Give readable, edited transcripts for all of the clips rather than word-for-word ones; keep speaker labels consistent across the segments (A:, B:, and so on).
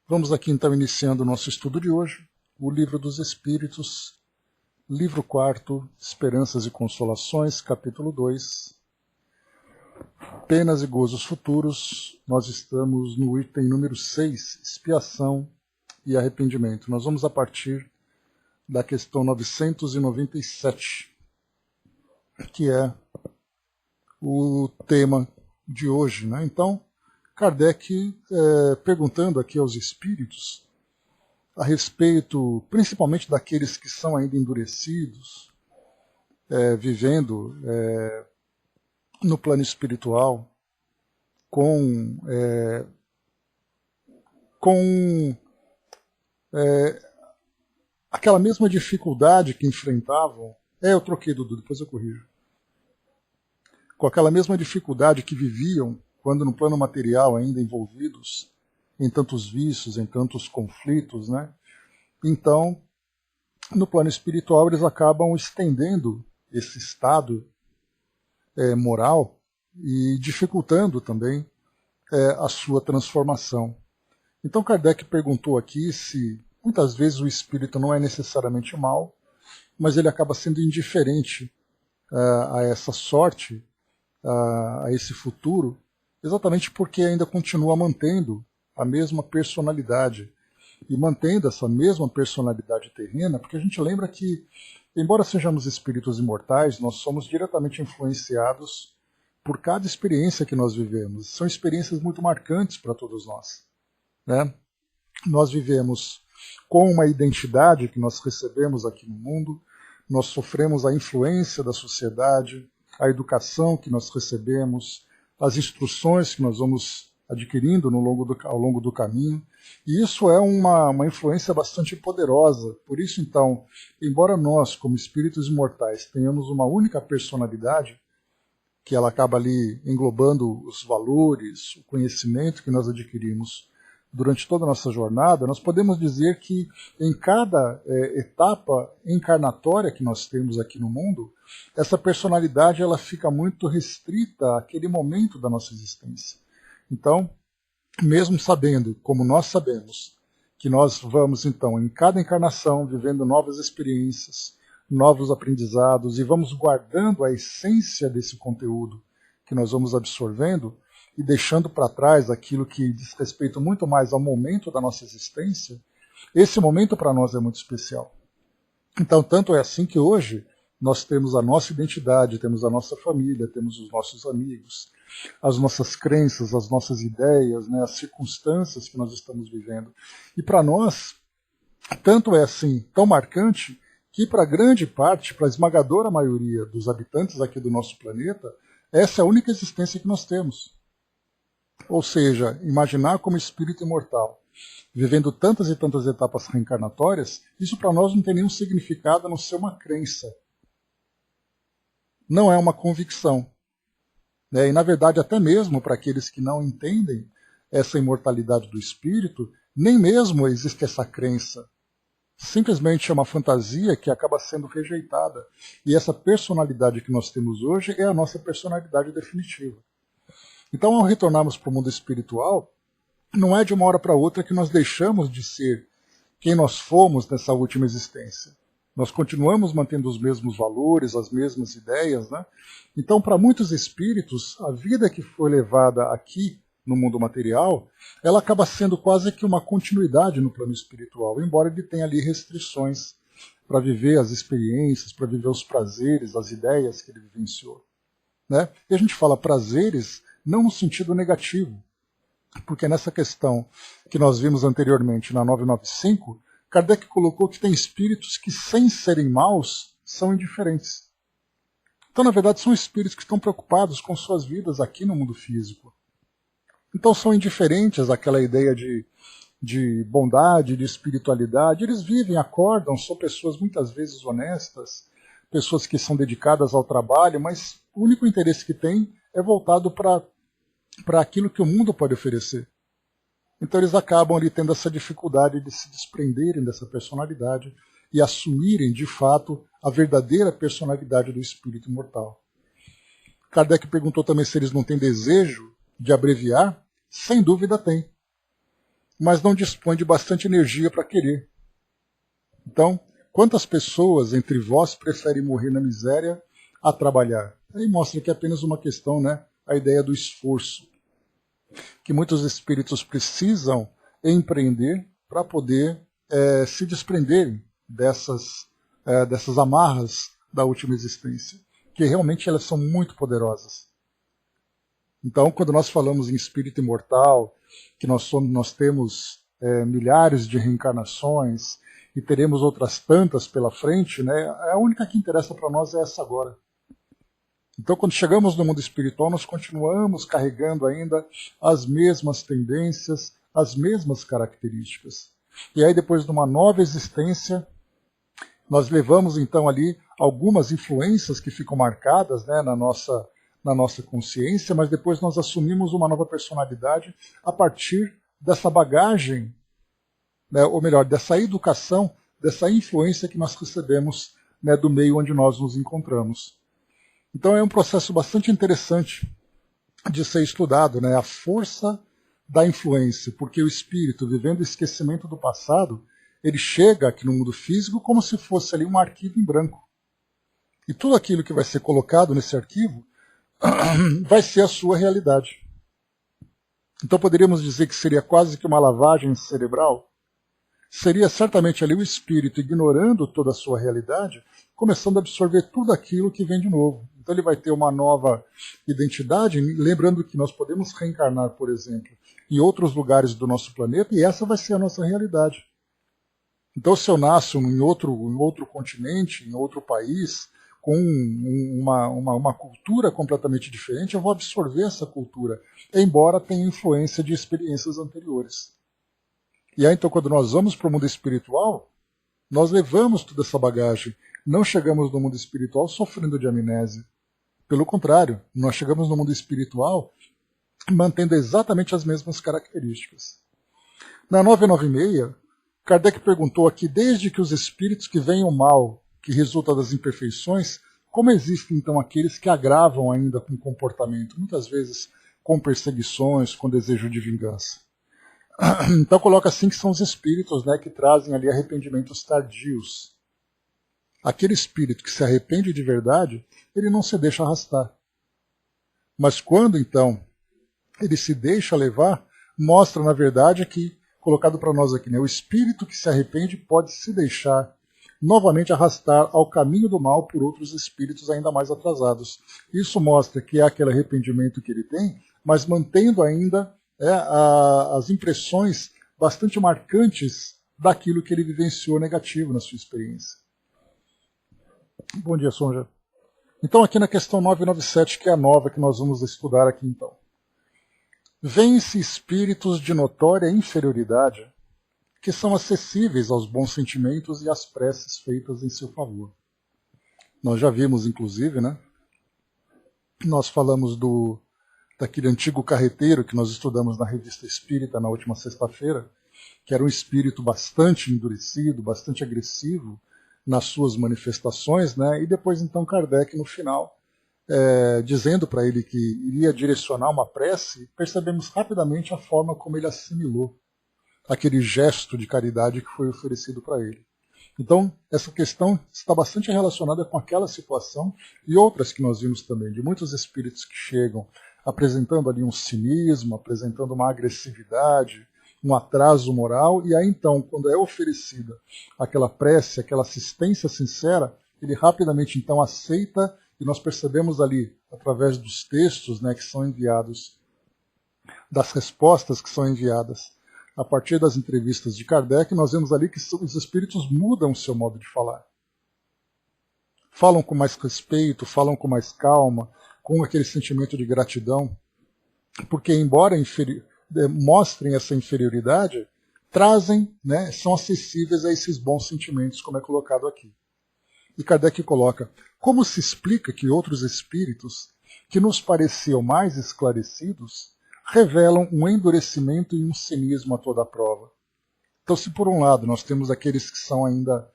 A: Vamos aqui então iniciando o nosso estudo de hoje, o Livro dos Espíritos, livro 4, Esperanças e Consolações, capítulo 2, Penas e Gozos Futuros. Nós estamos no item número 6, Expiação e Arrependimento. Nós vamos a partir da questão 997, que é o tema de hoje, né? Então, Kardec perguntando aqui aos espíritos a respeito, principalmente daqueles que são ainda endurecidos, vivendo no plano espiritual, com aquela mesma dificuldade que enfrentavam. Eu troquei, Dudu, depois eu corrijo. Com aquela mesma dificuldade que viviam quando no plano material ainda envolvidos em tantos vícios, em tantos conflitos, né? Então, no plano espiritual, eles acabam estendendo esse estado moral e dificultando também a sua transformação. Então, Kardec perguntou aqui se muitas vezes o espírito não é necessariamente mau, mas ele acaba sendo indiferente a essa sorte, a esse futuro, exatamente porque ainda continua mantendo a mesma personalidade. E mantendo essa mesma personalidade terrena, porque a gente lembra que, embora sejamos espíritos imortais, nós somos diretamente influenciados por cada experiência que nós vivemos. São experiências muito marcantes para todos nós, né? Nós vivemos com uma identidade que nós recebemos aqui no mundo, nós sofremos a influência da sociedade, a educação que nós recebemos, as instruções que nós vamos adquirindo ao longo do caminho. E isso é uma influência bastante poderosa. Por isso, então, embora nós, como espíritos imortais, tenhamos uma única personalidade, que ela acaba ali englobando os valores, o conhecimento que nós adquirimos durante toda a nossa jornada, nós podemos dizer que em cada etapa encarnatória que nós temos aqui no mundo, essa personalidade ela fica muito restrita àquele momento da nossa existência. Então, mesmo sabendo, como nós sabemos, que nós vamos então em cada encarnação vivendo novas experiências, novos aprendizados, e vamos guardando a essência desse conteúdo que nós vamos absorvendo, e deixando para trás aquilo que diz respeito muito mais ao momento da nossa existência, esse momento para nós é muito especial. Então, tanto é assim que hoje nós temos a nossa identidade, temos a nossa família, temos os nossos amigos, as nossas crenças, as nossas ideias, né, as circunstâncias que nós estamos vivendo. E para nós, tanto é assim, tão marcante, que para grande parte, para a esmagadora maioria dos habitantes aqui do nosso planeta, essa é a única existência que nós temos. Ou seja, imaginar como espírito imortal, vivendo tantas e tantas etapas reencarnatórias, isso para nós não tem nenhum significado a não ser uma crença. Não é uma convicção. E, na verdade, até mesmo para aqueles que não entendem essa imortalidade do espírito, nem mesmo existe essa crença. Simplesmente é uma fantasia que acaba sendo rejeitada. E essa personalidade que nós temos hoje é a nossa personalidade definitiva. Então, ao retornarmos para o mundo espiritual, não é de uma hora para outra que nós deixamos de ser quem nós fomos nessa última existência. Nós continuamos mantendo os mesmos valores, as mesmas ideias, né? Então, para muitos espíritos, a vida que foi levada aqui no mundo material, ela acaba sendo quase que uma continuidade no plano espiritual, embora ele tenha ali restrições para viver as experiências, para viver os prazeres, as ideias que ele vivenciou, né? E a gente fala prazeres não no sentido negativo, porque nessa questão que nós vimos anteriormente na 995, Kardec colocou que tem espíritos que, sem serem maus, são indiferentes. Então, na verdade, são espíritos que estão preocupados com suas vidas aqui no mundo físico. Então, são indiferentes àquela ideia de bondade, de espiritualidade. Eles vivem, acordam, são pessoas muitas vezes honestas, pessoas que são dedicadas ao trabalho, mas o único interesse que têm é voltado para aquilo que o mundo pode oferecer. Então eles acabam ali tendo essa dificuldade de se desprenderem dessa personalidade e assumirem, de fato, a verdadeira personalidade do espírito imortal. Kardec perguntou também se eles não têm desejo de abreviar. Sem dúvida tem. mas não dispõe de bastante energia para querer. Então, quantas pessoas entre vós preferem morrer na miséria a trabalhar? Aí mostra que é apenas uma questão, né? A ideia do esforço, que muitos espíritos precisam empreender para poder se desprenderem dessas amarras da última existência, que realmente elas são muito poderosas. Então, quando nós falamos em espírito imortal, que nós temos milhares de reencarnações e teremos outras tantas pela frente, né, a única que interessa para nós é essa agora. Então, quando chegamos no mundo espiritual, nós continuamos carregando ainda as mesmas tendências, as mesmas características. E aí, depois de uma nova existência, nós levamos então ali algumas influências que ficam marcadas, né, na nossa consciência, mas depois nós assumimos uma nova personalidade a partir dessa bagagem, né, ou melhor, dessa educação, dessa influência que nós recebemos, né, do meio onde nós nos encontramos. Então é um processo bastante interessante de ser estudado, né, a força da influência, porque o espírito, vivendo o esquecimento do passado, ele chega aqui no mundo físico como se fosse ali um arquivo em branco. E tudo aquilo que vai ser colocado nesse arquivo vai ser a sua realidade. Então poderíamos dizer que seria quase que uma lavagem cerebral. Seria certamente ali o espírito ignorando toda a sua realidade, começando a absorver tudo aquilo que vem de novo. Então ele vai ter uma nova identidade, lembrando que nós podemos reencarnar, por exemplo, em outros lugares do nosso planeta, e essa vai ser a nossa realidade. Então se eu nasço em outro continente, em outro país, com uma cultura completamente diferente, eu vou absorver essa cultura, embora tenha influência de experiências anteriores. E aí, então, quando nós vamos para o mundo espiritual, nós levamos toda essa bagagem. Não chegamos no mundo espiritual sofrendo de amnésia. Pelo contrário, nós chegamos no mundo espiritual mantendo exatamente as mesmas características. Na 996, Kardec perguntou aqui, desde que os espíritos que veem o mal, que resulta das imperfeições, como existem então aqueles que agravam ainda com o comportamento, muitas vezes com perseguições, com desejo de vingança. Então coloca assim que são os espíritos, né, que trazem ali arrependimentos tardios. Aquele espírito que se arrepende de verdade, ele não se deixa arrastar. Mas quando então ele se deixa levar, mostra na verdade que, colocado para nós aqui, né, o espírito que se arrepende pode se deixar novamente arrastar ao caminho do mal por outros espíritos ainda mais atrasados. Isso mostra que é aquele arrependimento que ele tem, mas mantendo ainda as impressões bastante marcantes daquilo que ele vivenciou negativo na sua experiência. Bom dia, Sonja. Então aqui na questão 997, que é a nova que nós vamos estudar aqui então. Vêm-se espíritos de notória inferioridade que são acessíveis aos bons sentimentos e às preces feitas em seu favor. Nós já vimos, inclusive, né? Nós falamos daquele antigo carreteiro que nós estudamos na Revista Espírita na última sexta-feira, que era um espírito bastante endurecido, bastante agressivo nas suas manifestações, né? E depois então Kardec no final, dizendo para ele que iria direcionar uma prece, percebemos rapidamente a forma como ele assimilou aquele gesto de caridade que foi oferecido para ele. Então, essa questão está bastante relacionada com aquela situação e outras que nós vimos também, de muitos espíritos que chegam apresentando ali um cinismo, apresentando uma agressividade, um atraso moral, e aí então, quando é oferecida aquela prece, aquela assistência sincera, ele rapidamente então aceita, e nós percebemos ali, através dos textos, né, que são enviados, das respostas que são enviadas, a partir das entrevistas de Kardec, nós vemos ali que os espíritos mudam o seu modo de falar. Falam com mais respeito, falam com mais calma, com aquele sentimento de gratidão, porque embora mostrem essa inferioridade, trazem, né, são acessíveis a esses bons sentimentos, como é colocado aqui. E Kardec coloca, como se explica que outros espíritos, que nos pareciam mais esclarecidos, revelam um endurecimento e um cinismo a toda a prova. Então, se por um lado nós temos aqueles que são ainda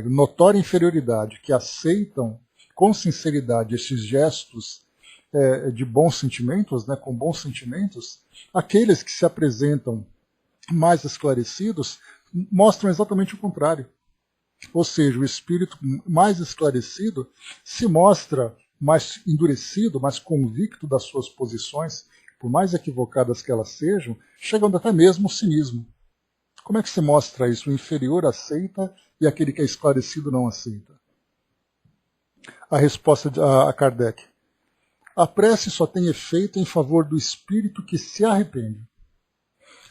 A: notória inferioridade, que aceitam com sinceridade esses gestos de bons sentimentos, né, com bons sentimentos, aqueles que se apresentam mais esclarecidos mostram exatamente o contrário. Ou seja, o espírito mais esclarecido se mostra mais endurecido, mais convicto das suas posições, por mais equivocadas que elas sejam, chegando até mesmo ao cinismo. Como é que se mostra isso? O inferior aceita e aquele que é esclarecido não aceita. A resposta a Kardec. A prece só tem efeito em favor do espírito que se arrepende.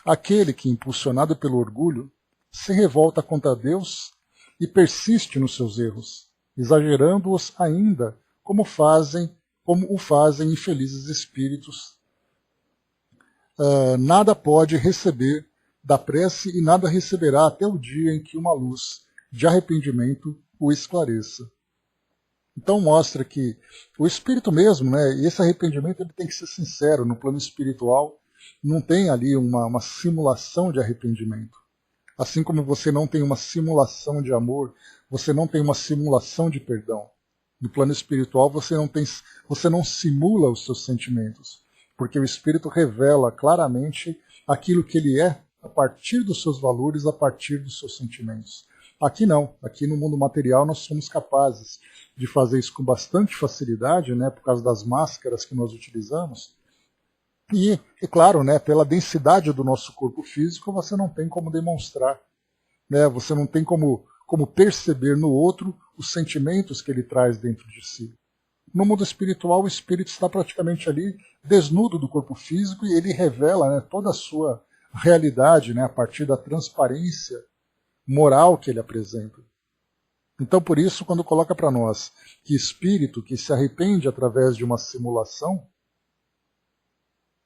A: Aquele que, impulsionado pelo orgulho, se revolta contra Deus e persiste nos seus erros, exagerando-os ainda, como o fazem infelizes espíritos. Nada pode receber da prece e nada receberá até o dia em que uma luz de arrependimento o esclareça. Então mostra que o espírito mesmo, né, esse arrependimento ele tem que ser sincero no plano espiritual, não tem ali uma simulação de arrependimento. Assim como você não tem uma simulação de amor, você não tem uma simulação de perdão. No plano espiritual você não simula os seus sentimentos, porque o espírito revela claramente aquilo que ele é a partir dos seus valores, a partir dos seus sentimentos. Aqui não, aqui no mundo material nós somos capazes de fazer isso com bastante facilidade, né, por causa das máscaras que nós utilizamos. E claro, né, pela densidade do nosso corpo físico, você não tem como demonstrar, né, você não tem como perceber no outro os sentimentos que ele traz dentro de si. No mundo espiritual, o espírito está praticamente ali desnudo do corpo físico e ele revela, né, toda a sua realidade, né, a partir da transparência moral que ele apresenta. Então, por isso, quando coloca para nós que espírito que se arrepende através de uma simulação,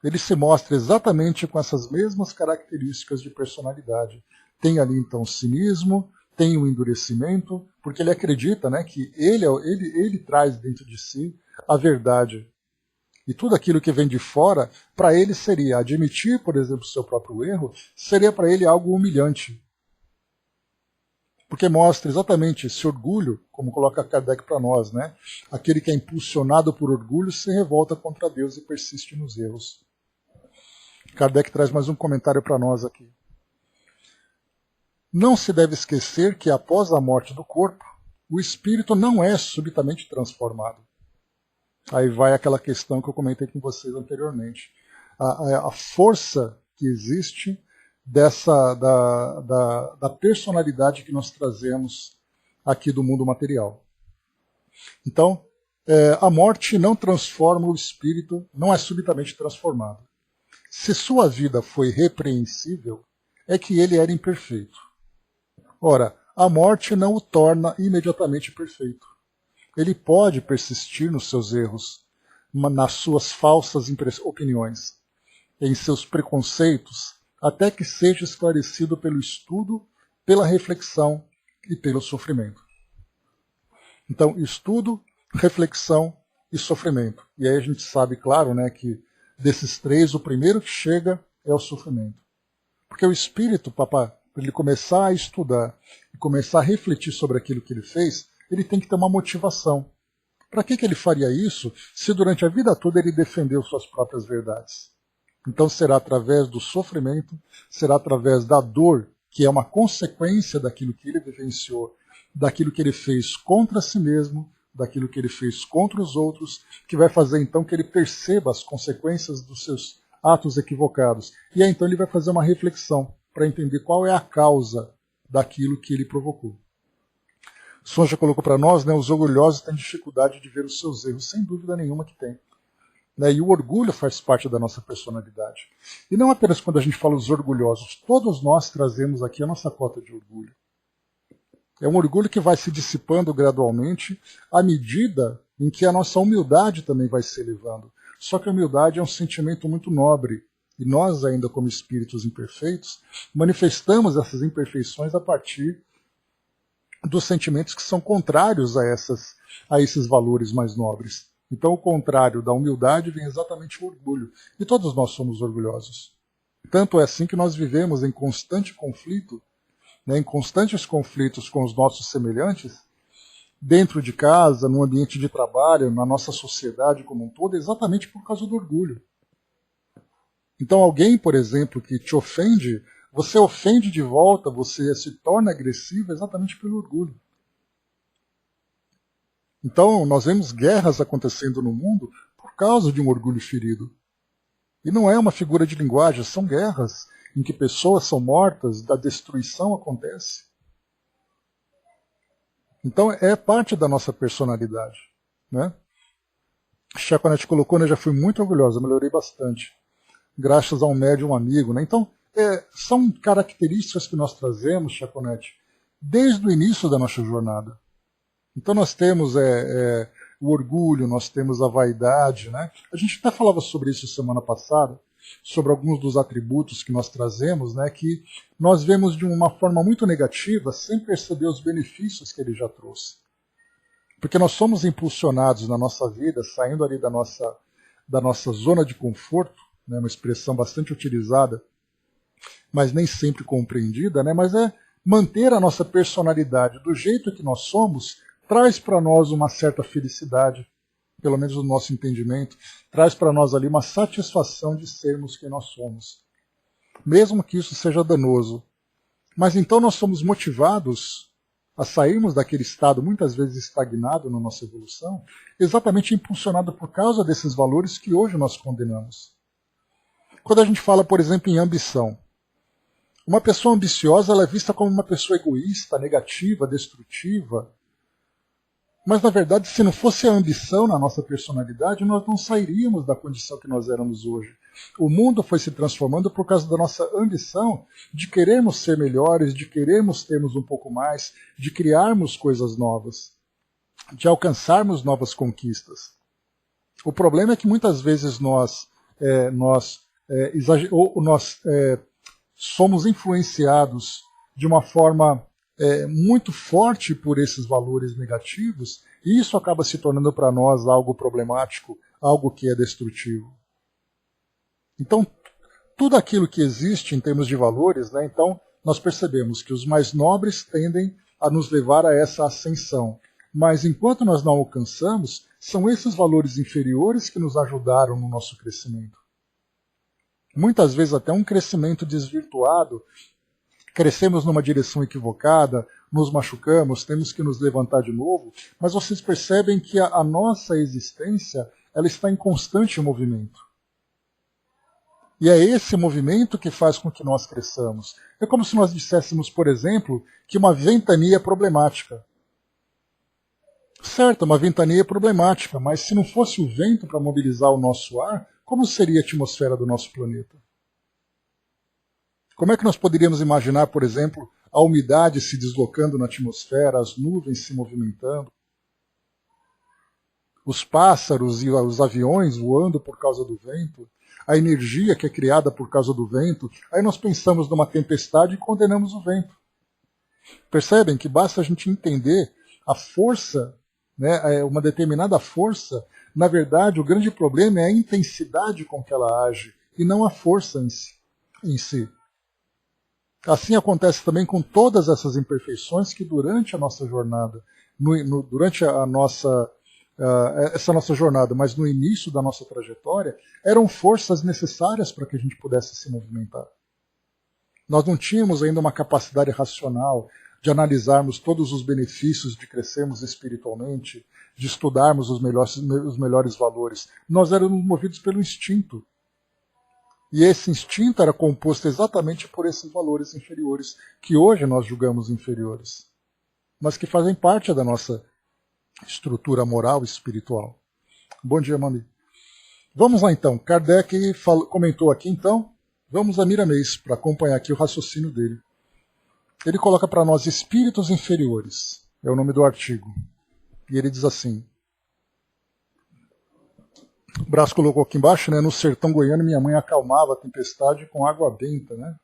A: ele se mostra exatamente com essas mesmas características de personalidade. Tem ali, então, o cinismo, tem o endurecimento, porque ele acredita, né, que ele traz dentro de si a verdade. E tudo aquilo que vem de fora, para ele seria admitir, por exemplo, o seu próprio erro, seria para ele algo humilhante. Porque mostra exatamente esse orgulho, como coloca Kardec para nós, né? Aquele que é impulsionado por orgulho se revolta contra Deus e persiste nos erros. Kardec traz mais um comentário para nós aqui. Não se deve esquecer que após a morte do corpo, o espírito não é subitamente transformado. Aí vai aquela questão que eu comentei com vocês anteriormente. A força que existe da personalidade que nós trazemos aqui do mundo material. Então, a morte não transforma o espírito, não é subitamente transformado. Se sua vida foi repreensível, é que ele era imperfeito. Ora, a morte não o torna imediatamente perfeito. Ele pode persistir nos seus erros, nas suas falsas opiniões, em seus preconceitos, até que seja esclarecido pelo estudo, pela reflexão e pelo sofrimento. Então, estudo, reflexão e sofrimento. E aí a gente sabe, claro, né, que desses três, o primeiro que chega é o sofrimento. Porque o espírito, para ele começar a estudar e começar a refletir sobre aquilo que ele fez, ele tem que ter uma motivação. Para que ele faria isso se durante a vida toda ele defendeu suas próprias verdades? Então será através do sofrimento, será através da dor, que é uma consequência daquilo que ele vivenciou, daquilo que ele fez contra si mesmo, daquilo que ele fez contra os outros, que vai fazer então que ele perceba as consequências dos seus atos equivocados. E aí então ele vai fazer uma reflexão para entender qual é a causa daquilo que ele provocou. Son já colocou para nós, né, os orgulhosos têm dificuldade de ver os seus erros, sem dúvida nenhuma que tem. E o orgulho faz parte da nossa personalidade. E não apenas quando a gente fala os orgulhosos, todos nós trazemos aqui a nossa cota de orgulho. É um orgulho que vai se dissipando gradualmente à medida em que a nossa humildade também vai se elevando. Só que a humildade é um sentimento muito nobre. E nós, ainda como espíritos imperfeitos, manifestamos essas imperfeições a partir dos sentimentos que são contrários a esses valores mais nobres. Então, o contrário da humildade vem exatamente o orgulho. E todos nós somos orgulhosos. Tanto é assim que nós vivemos em constante conflito, né, em constantes conflitos com os nossos semelhantes, dentro de casa, no ambiente de trabalho, na nossa sociedade como um todo, exatamente por causa do orgulho. Então, alguém, por exemplo, que te ofende Você ofende de volta, você se torna agressivo exatamente pelo orgulho. Então, nós vemos guerras acontecendo no mundo por causa de um orgulho ferido. E não é uma figura de linguagem, são guerras em que pessoas são mortas, da destruição acontece. Então, é parte da nossa personalidade. Né? Chaconete colocou, né, já fui muito orgulhosa, melhorei bastante. Graças a um médium, um amigo. Né? Então, são características que nós trazemos, Chaconete, desde o início da nossa jornada. Então nós temos o orgulho, nós temos a vaidade. Né? A gente até falava sobre isso semana passada, sobre alguns dos atributos que nós trazemos, né, que nós vemos de uma forma muito negativa, sem perceber os benefícios que ele já trouxe. Porque nós somos impulsionados na nossa vida, saindo ali da nossa zona de conforto, né, uma expressão bastante utilizada, mas nem sempre compreendida, né, mas é manter a nossa personalidade do jeito que nós somos, traz para nós uma certa felicidade, pelo menos no nosso entendimento, traz para nós ali uma satisfação de sermos quem nós somos, mesmo que isso seja danoso. Mas então nós somos motivados a sairmos daquele estado muitas vezes estagnado na nossa evolução, exatamente impulsionado por causa desses valores que hoje nós condenamos. Quando a gente fala, por exemplo, em ambição, uma pessoa ambiciosa ela é vista como uma pessoa egoísta, negativa, destrutiva. Mas, na verdade, se não fosse a ambição na nossa personalidade, nós não sairíamos da condição que nós éramos hoje. O mundo foi se transformando por causa da nossa ambição de querermos ser melhores, de querermos termos um pouco mais, de criarmos coisas novas, de alcançarmos novas conquistas. O problema é que muitas vezes nós somos influenciados de uma forma muito forte por esses valores negativos, e isso acaba se tornando para nós algo problemático, algo que é destrutivo. Então, tudo aquilo que existe em termos de valores, né, então nós percebemos que os mais nobres tendem a nos levar a essa ascensão. Mas enquanto nós não alcançamos, são esses valores inferiores que nos ajudaram no nosso crescimento. Muitas vezes até um crescimento desvirtuado, crescemos numa direção equivocada, nos machucamos, temos que nos levantar de novo, mas vocês percebem que a nossa existência ela está em constante movimento. E é esse movimento que faz com que nós cresçamos. É como se nós disséssemos, por exemplo, que uma ventania é problemática. Certo, uma ventania é problemática, mas se não fosse o vento para mobilizar o nosso ar, como seria a atmosfera do nosso planeta? Como é que nós poderíamos imaginar, por exemplo, a umidade se deslocando na atmosfera, as nuvens se movimentando, os pássaros e os aviões voando por causa do vento, a energia que é criada por causa do vento? Aí nós pensamos numa tempestade e condenamos o vento. Percebem que basta a gente entender a força, né, uma determinada força, na verdade o grande problema é a intensidade com que ela age e não a força em si. Assim acontece também com todas essas imperfeições que durante a nossa jornada, durante essa nossa jornada, mas no início da nossa trajetória, eram forças necessárias para que a gente pudesse se movimentar. Nós não tínhamos ainda uma capacidade racional de analisarmos todos os benefícios de crescermos espiritualmente, de estudarmos os melhores valores. Nós éramos movidos pelo instinto. E esse instinto era composto exatamente por esses valores inferiores, que hoje nós julgamos inferiores, mas que fazem parte da nossa estrutura moral e espiritual. Bom dia, Mami. Vamos lá então. Kardec comentou aqui então. Vamos a Miramês para acompanhar aqui o raciocínio dele. Ele coloca para nós espíritos inferiores. É o nome do artigo. E ele diz assim. O Brás colocou aqui embaixo, né? No sertão goiano, minha mãe acalmava a tempestade com água benta, né?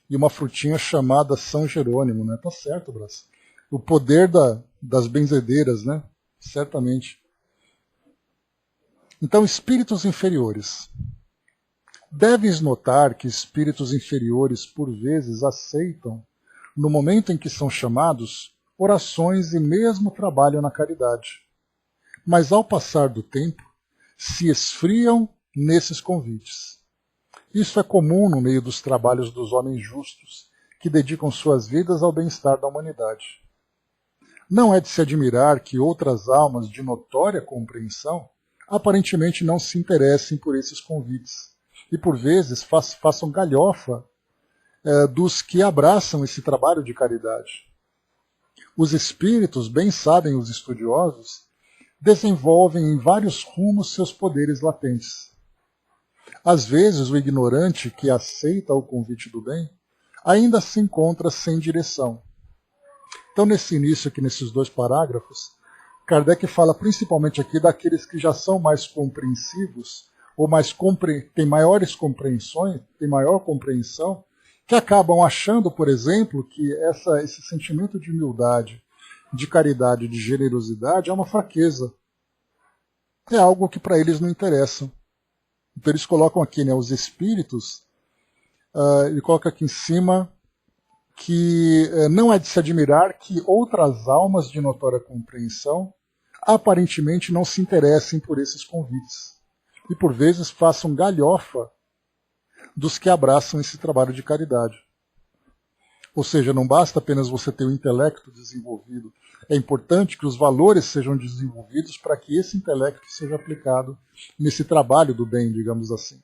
A: E uma frutinha chamada São Jerônimo, né? Tá certo, Brás. O poder das benzedeiras, né? Certamente. Então, espíritos inferiores. Deves notar que espíritos inferiores, por vezes, aceitam, no momento em que são chamados, orações e mesmo trabalham na caridade. Mas, ao passar do tempo, se esfriam nesses convites. Isso é comum no meio dos trabalhos dos homens justos, que dedicam suas vidas ao bem-estar da humanidade. Não é de se admirar que outras almas de notória compreensão aparentemente não se interessem por esses convites e, por vezes, façam galhofa dos que abraçam esse trabalho de caridade. Os espíritos, bem sabem os estudiosos, desenvolvem em vários rumos seus poderes latentes. Às vezes, o ignorante que aceita o convite do bem ainda se encontra sem direção. Então, nesse início aqui, nesses 2 parágrafos, Kardec fala principalmente aqui daqueles que já são mais compreensivos, ou têm maiores compreensões, têm maior compreensão, que acabam achando, por exemplo, que esse sentimento de humildade, de caridade, de generosidade é uma fraqueza. É algo que para eles não interessa. Então eles colocam aqui, né, os espíritos, ele coloca aqui em cima que não é de se admirar que outras almas de notória compreensão aparentemente não se interessem por esses convites e por vezes façam galhofa dos que abraçam esse trabalho de caridade. Ou seja, não basta apenas você ter o intelecto desenvolvido, é importante que os valores sejam desenvolvidos para que esse intelecto seja aplicado nesse trabalho do bem, digamos assim.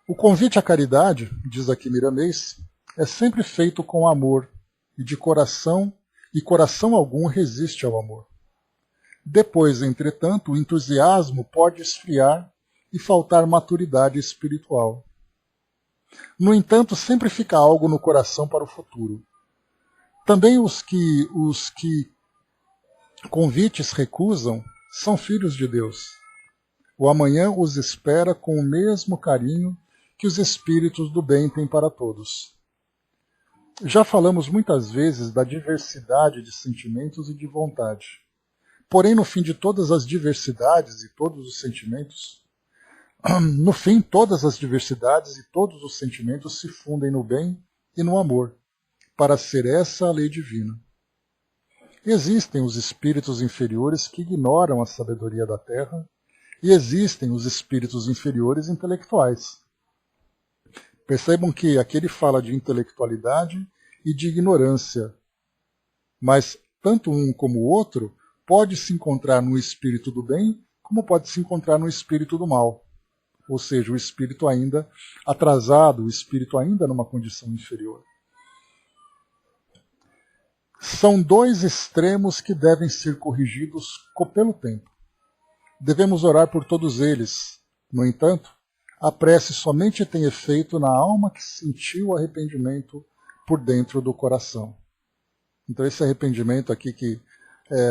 A: O convite à caridade, diz aqui Miramês, é sempre feito com amor e coração algum resiste ao amor. Depois, entretanto, o entusiasmo pode esfriar e faltar maturidade espiritual. No entanto, sempre fica algo no coração para o futuro. Também os que convites recusam são filhos de Deus. O amanhã os espera com o mesmo carinho que os espíritos do bem têm para todos. Já falamos muitas vezes da diversidade de sentimentos e de vontade. Porém, no fim de todas as diversidades e todos os sentimentos, no fim, todas as diversidades e todos os sentimentos se fundem no bem e no amor, para ser essa a lei divina. Existem os espíritos inferiores que ignoram a sabedoria da Terra, e existem os espíritos inferiores intelectuais. Percebam que aqui ele fala de intelectualidade e de ignorância, mas tanto um como o outro pode se encontrar no espírito do bem, como pode se encontrar no espírito do mal. Ou seja, o espírito ainda atrasado, o espírito ainda numa condição inferior. São 2 extremos que devem ser corrigidos pelo tempo. Devemos orar por todos eles. No entanto, a prece somente tem efeito na alma que sentiu o arrependimento por dentro do coração. Então esse arrependimento aqui que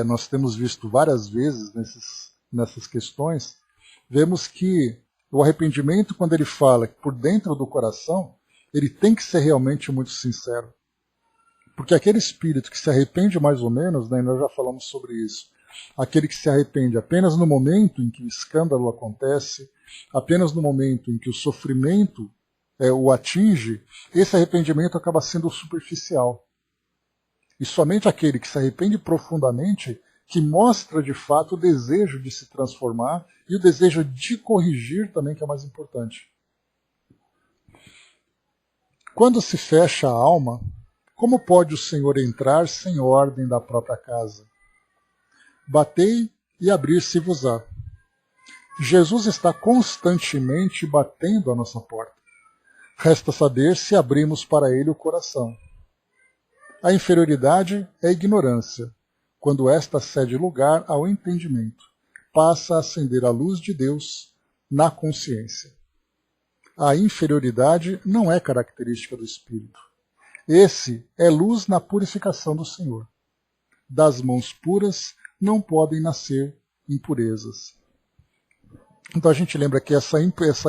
A: nós temos visto várias vezes nessas questões, vemos que o arrependimento, quando ele fala por dentro do coração, ele tem que ser realmente muito sincero. Porque aquele espírito que se arrepende mais ou menos, né, nós já falamos sobre isso, aquele que se arrepende apenas no momento em que o escândalo acontece, apenas no momento em que o sofrimento o atinge, esse arrependimento acaba sendo superficial. E somente aquele que se arrepende profundamente que mostra de fato o desejo de se transformar e o desejo de corrigir também, que é mais importante. Quando se fecha a alma, como pode o Senhor entrar sem ordem da própria casa? Batei e abrir-se-vos-á. Jesus está constantemente batendo à nossa porta. Resta saber se abrimos para ele o coração. A inferioridade é a ignorância. Quando esta cede lugar ao entendimento, passa a acender a luz de Deus na consciência. A inferioridade não é característica do espírito. Esse é luz na purificação do Senhor. Das mãos puras não podem nascer impurezas. Então a gente lembra que essa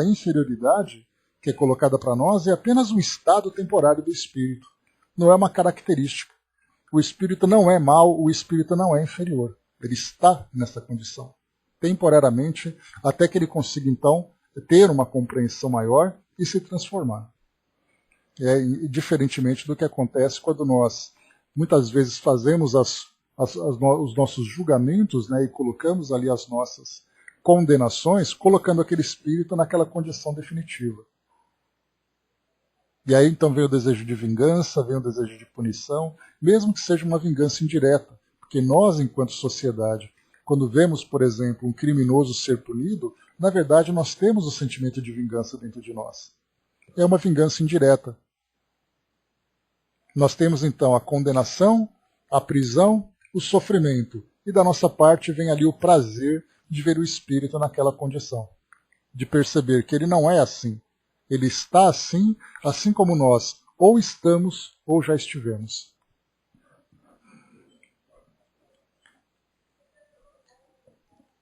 A: inferioridade que é colocada para nós é apenas um estado temporário do espírito. Não é uma característica. O espírito não é mau, o espírito não é inferior. Ele está nessa condição, temporariamente, até que ele consiga, então, ter uma compreensão maior e se transformar. Diferentemente do que acontece quando nós, muitas vezes, fazemos os nossos julgamentos, né, e colocamos ali as nossas condenações, colocando aquele espírito naquela condição definitiva. E aí então vem o desejo de vingança, vem o desejo de punição, mesmo que seja uma vingança indireta, porque nós, enquanto sociedade, quando vemos, por exemplo, um criminoso ser punido, na verdade nós temos o sentimento de vingança dentro de nós. É uma vingança indireta. Nós temos então a condenação, a prisão, o sofrimento, e da nossa parte vem ali o prazer de ver o espírito naquela condição, de perceber que ele não é assim. Ele está assim, assim como nós ou estamos ou já estivemos.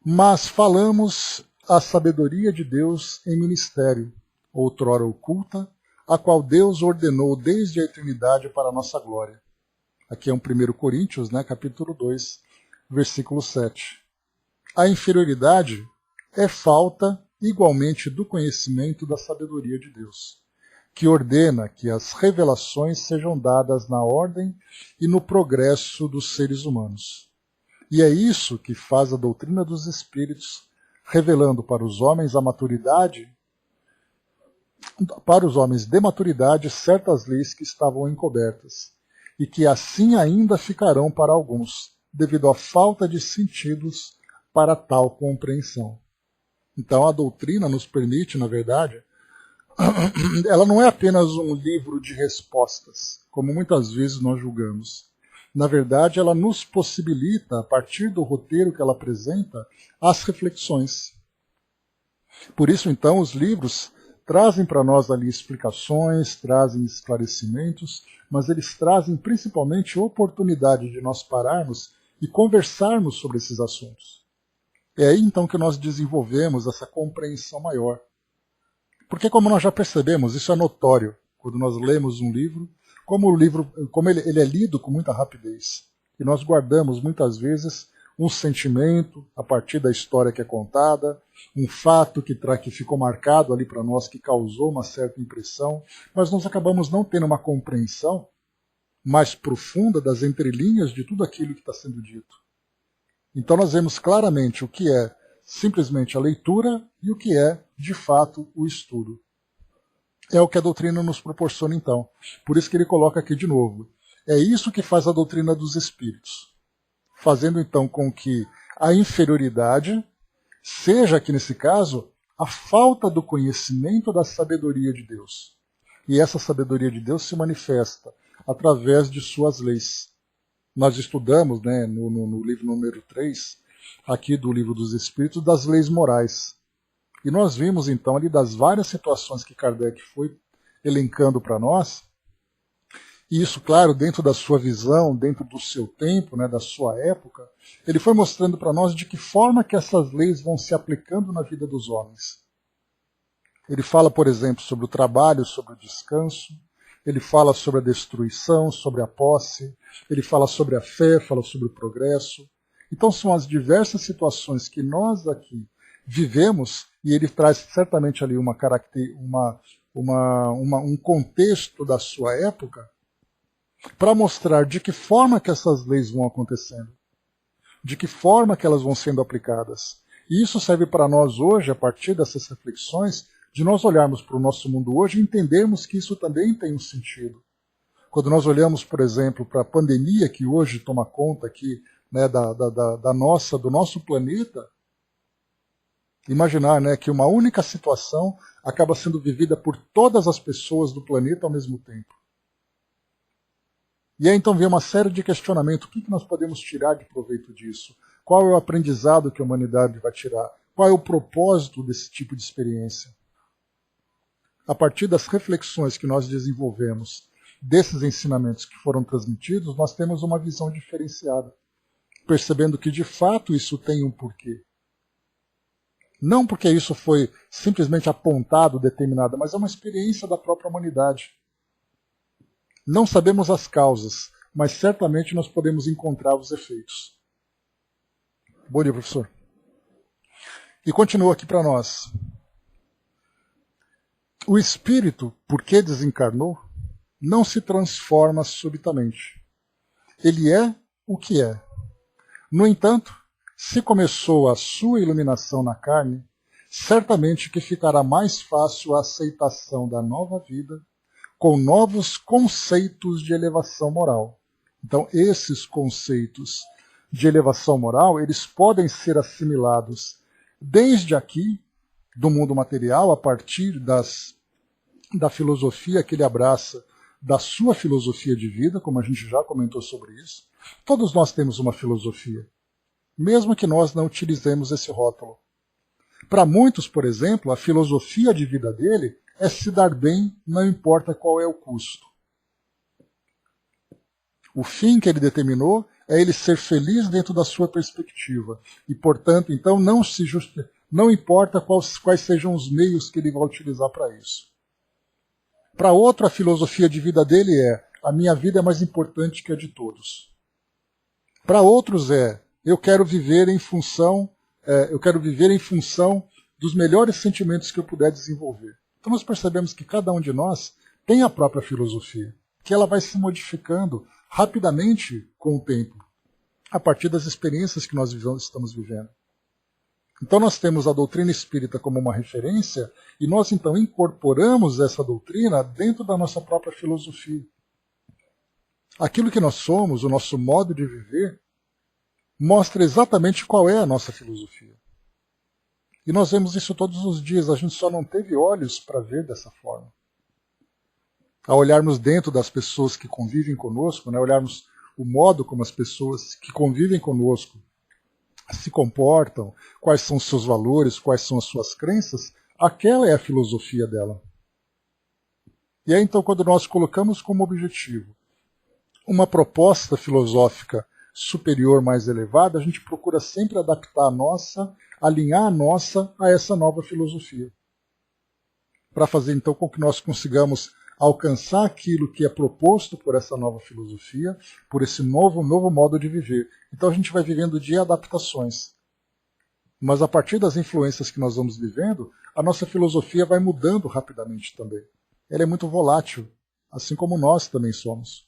A: Mas falamos a sabedoria de Deus em ministério, outrora oculta, a qual Deus ordenou desde a eternidade para a nossa glória. Aqui é 1 Coríntios, capítulo 2, versículo 7. A inferioridade é falta igualmente do conhecimento da sabedoria de Deus, que ordena que as revelações sejam dadas na ordem e no progresso dos seres humanos. E é isso que faz a doutrina dos Espíritos, revelando para os homens a maturidade, para os homens de maturidade, certas leis que estavam encobertas, e que assim ainda ficarão para alguns, devido à falta de sentidos para tal compreensão. Então a doutrina nos permite, na verdade, ela não é apenas um livro de respostas, como muitas vezes nós julgamos. Na verdade, ela nos possibilita, a partir do roteiro que ela apresenta, as reflexões. Por isso, então, os livros trazem para nós ali explicações, trazem esclarecimentos, mas eles trazem principalmente oportunidade de nós pararmos e conversarmos sobre esses assuntos. É aí então que nós desenvolvemos essa compreensão maior. Porque como nós já percebemos, isso é notório quando nós lemos um livro, como ele é lido com muita rapidez. E nós guardamos muitas vezes um sentimento a partir da história que é contada, um fato que ficou marcado ali para nós, que causou uma certa impressão, mas nós acabamos não tendo uma compreensão mais profunda das entrelinhas de tudo aquilo que está sendo dito. Então nós vemos claramente o que é simplesmente a leitura e o que é, de fato, o estudo. É o que a doutrina nos proporciona, então. Por isso que ele coloca aqui de novo. É isso que faz a doutrina dos Espíritos. Fazendo, então, com que a inferioridade seja, aqui nesse caso, a falta do conhecimento da sabedoria de Deus. E essa sabedoria de Deus se manifesta através de suas leis. Nós estudamos no livro número 3, aqui do Livro dos Espíritos, das leis morais. E nós vimos então ali das várias situações que Kardec foi elencando para nós, e isso, claro, dentro da sua visão, dentro do seu tempo, da sua época, ele foi mostrando para nós de que forma que essas leis vão se aplicando na vida dos homens. Ele fala, por exemplo, sobre o trabalho, sobre o descanso, ele fala sobre a destruição, sobre a posse, ele fala sobre a fé, fala sobre o progresso. Então são as diversas situações que nós aqui vivemos, e ele traz certamente ali um contexto da sua época, para mostrar de que forma que essas leis vão acontecendo, de que forma que elas vão sendo aplicadas. E isso serve para nós hoje, a partir dessas reflexões, de nós olharmos para o nosso mundo hoje e entendermos que isso também tem um sentido. Quando nós olhamos, por exemplo, para a pandemia que hoje toma conta aqui, do nosso planeta, imaginar que uma única situação acaba sendo vivida por todas as pessoas do planeta ao mesmo tempo. E aí então vem uma série de questionamentos. O que nós podemos tirar de proveito disso? Qual é o aprendizado que a humanidade vai tirar? Qual é o propósito desse tipo de experiência? A partir das reflexões que nós desenvolvemos, desses ensinamentos que foram transmitidos, nós temos uma visão diferenciada, percebendo que de fato isso tem um porquê. Não porque isso foi simplesmente apontado, determinado, mas é uma experiência da própria humanidade. Não sabemos as causas, mas certamente nós podemos encontrar os efeitos. Bom dia, professor. E continua aqui para nós. O espírito, porque desencarnou, não se transforma subitamente. Ele é o que é. No entanto, se começou a sua iluminação na carne, certamente que ficará mais fácil a aceitação da nova vida, com novos conceitos de elevação moral. Então, esses conceitos de elevação moral, eles podem ser assimilados desde aqui, do mundo material, a partir da filosofia que ele abraça, da sua filosofia de vida, como a gente já comentou sobre isso. Todos nós temos uma filosofia, mesmo que nós não utilizemos esse rótulo. Para muitos, por exemplo, a filosofia de vida dele é se dar bem, não importa qual é o custo. O fim que ele determinou é ele ser feliz dentro da sua perspectiva. E, portanto, então, não importa quais sejam os meios que ele vai utilizar para isso. Para outro, a filosofia de vida dele é: a minha vida é mais importante que a de todos. Para outros eu quero viver em função dos melhores sentimentos que eu puder desenvolver. Então nós percebemos que cada um de nós tem a própria filosofia, que ela vai se modificando rapidamente com o tempo, a partir das experiências que nós estamos vivendo. Então nós temos a doutrina espírita como uma referência e nós então incorporamos essa doutrina dentro da nossa própria filosofia. Aquilo que nós somos, o nosso modo de viver, mostra exatamente qual é a nossa filosofia. E nós vemos isso todos os dias, a gente só não teve olhos para ver dessa forma. Ao olharmos dentro das pessoas que convivem conosco, né, olharmos o modo como as pessoas que convivem conosco se comportam, quais são os seus valores, quais são as suas crenças, aquela é a filosofia dela. E aí então, quando nós colocamos como objetivo uma proposta filosófica superior, mais elevada, a gente procura sempre adaptar a nossa, alinhar a nossa a essa nova filosofia. Para fazer então com que nós consigamos alcançar aquilo que é proposto por essa nova filosofia, por esse novo modo de viver. Então a gente vai vivendo de adaptações. Mas a partir das influências que nós vamos vivendo, a nossa filosofia vai mudando rapidamente também. Ela é muito volátil, assim como nós também somos.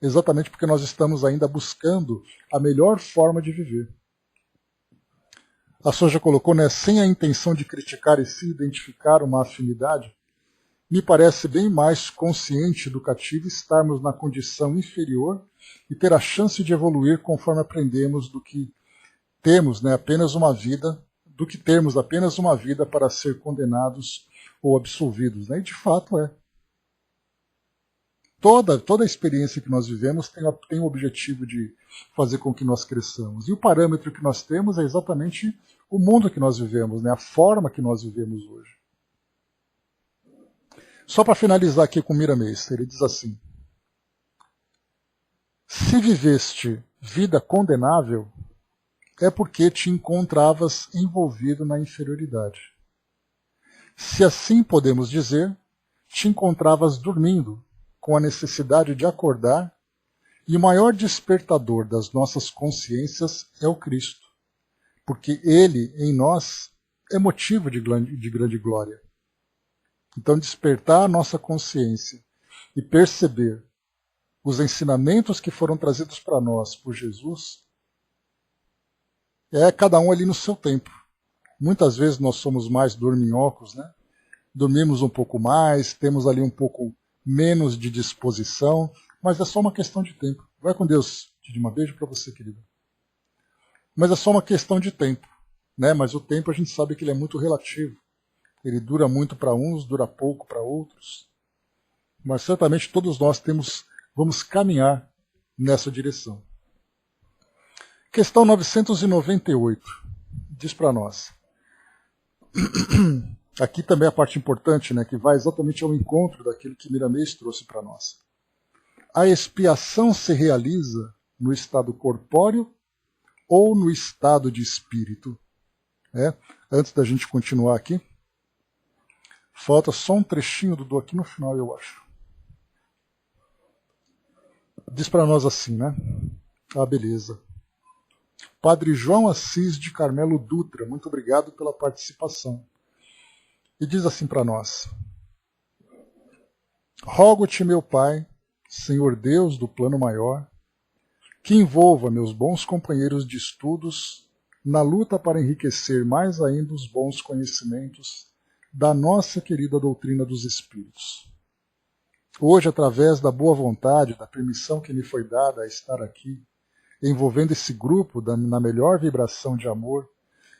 A: Exatamente porque nós estamos ainda buscando a melhor forma de viver. A Soja colocou, né, sem a intenção de criticar e se identificar uma afinidade, me parece bem mais consciente e educativo estarmos na condição inferior e ter a chance de evoluir conforme aprendemos do que temos, né, apenas uma vida, do que termos apenas uma vida para ser condenados ou absolvidos. Né? E de fato é. Toda a experiência que nós vivemos tem o objetivo de fazer com que nós cresçamos. E o parâmetro que nós temos é exatamente o mundo que nós vivemos, né? A forma que nós vivemos hoje. Só para finalizar aqui com Miramês, ele diz assim: se viveste vida condenável, é porque te encontravas envolvido na inferioridade. Se assim podemos dizer, te encontravas dormindo, com a necessidade de acordar, e o maior despertador das nossas consciências é o Cristo, porque Ele, em nós, é motivo de grande glória. Então, despertar a nossa consciência e perceber os ensinamentos que foram trazidos para nós por Jesus, é cada um ali no seu tempo. Muitas vezes nós somos mais dorminhocos, né? Dormimos um pouco mais, temos ali um pouco menos de disposição, mas é só uma questão de tempo. Vai com Deus. Didi, um beijo para você, querida. Mas é só uma questão de tempo, né? Mas o tempo a gente sabe que ele é muito relativo. Ele dura muito para uns, dura pouco para outros. Mas certamente todos nós vamos caminhar nessa direção. Questão 998 diz para nós. Aqui também a parte importante, né, que vai exatamente ao encontro daquilo que Miramês trouxe para nós. A expiação se realiza no estado corpóreo ou no estado de espírito? Antes da gente continuar aqui, falta só um trechinho do aqui no final, eu acho. Diz para nós assim, né? Ah, beleza. Padre João Assis de Carmelo Dutra, muito obrigado pela participação. E diz assim para nós: rogo-te, meu Pai, Senhor Deus do plano maior, que envolva meus bons companheiros de estudos na luta para enriquecer mais ainda os bons conhecimentos da nossa querida doutrina dos Espíritos. Hoje, através da boa vontade, da permissão que me foi dada a estar aqui, envolvendo esse grupo na melhor vibração de amor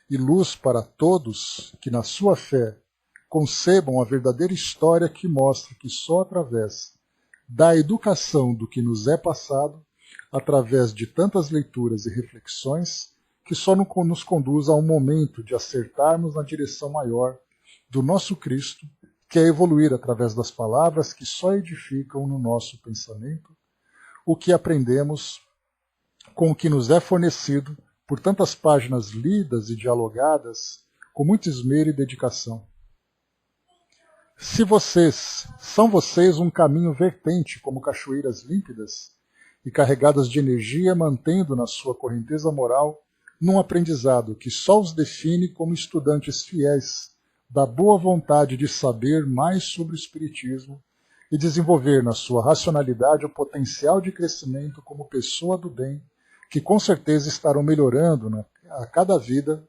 A: e luz para todos que, na sua fé, concebam a verdadeira história que mostra que só através da educação do que nos é passado, através de tantas leituras e reflexões, que só nos conduz a um momento de acertarmos na direção maior do nosso Cristo, que é evoluir através das palavras que só edificam no nosso pensamento o que aprendemos com o que nos é fornecido por tantas páginas lidas e dialogadas com muito esmero e dedicação. Se são vocês um caminho vertente como cachoeiras límpidas e carregadas de energia, mantendo na sua correnteza moral num aprendizado que só os define como estudantes fiéis da boa vontade de saber mais sobre o Espiritismo e desenvolver na sua racionalidade o potencial de crescimento como pessoa do bem, que com certeza estarão melhorando a cada vida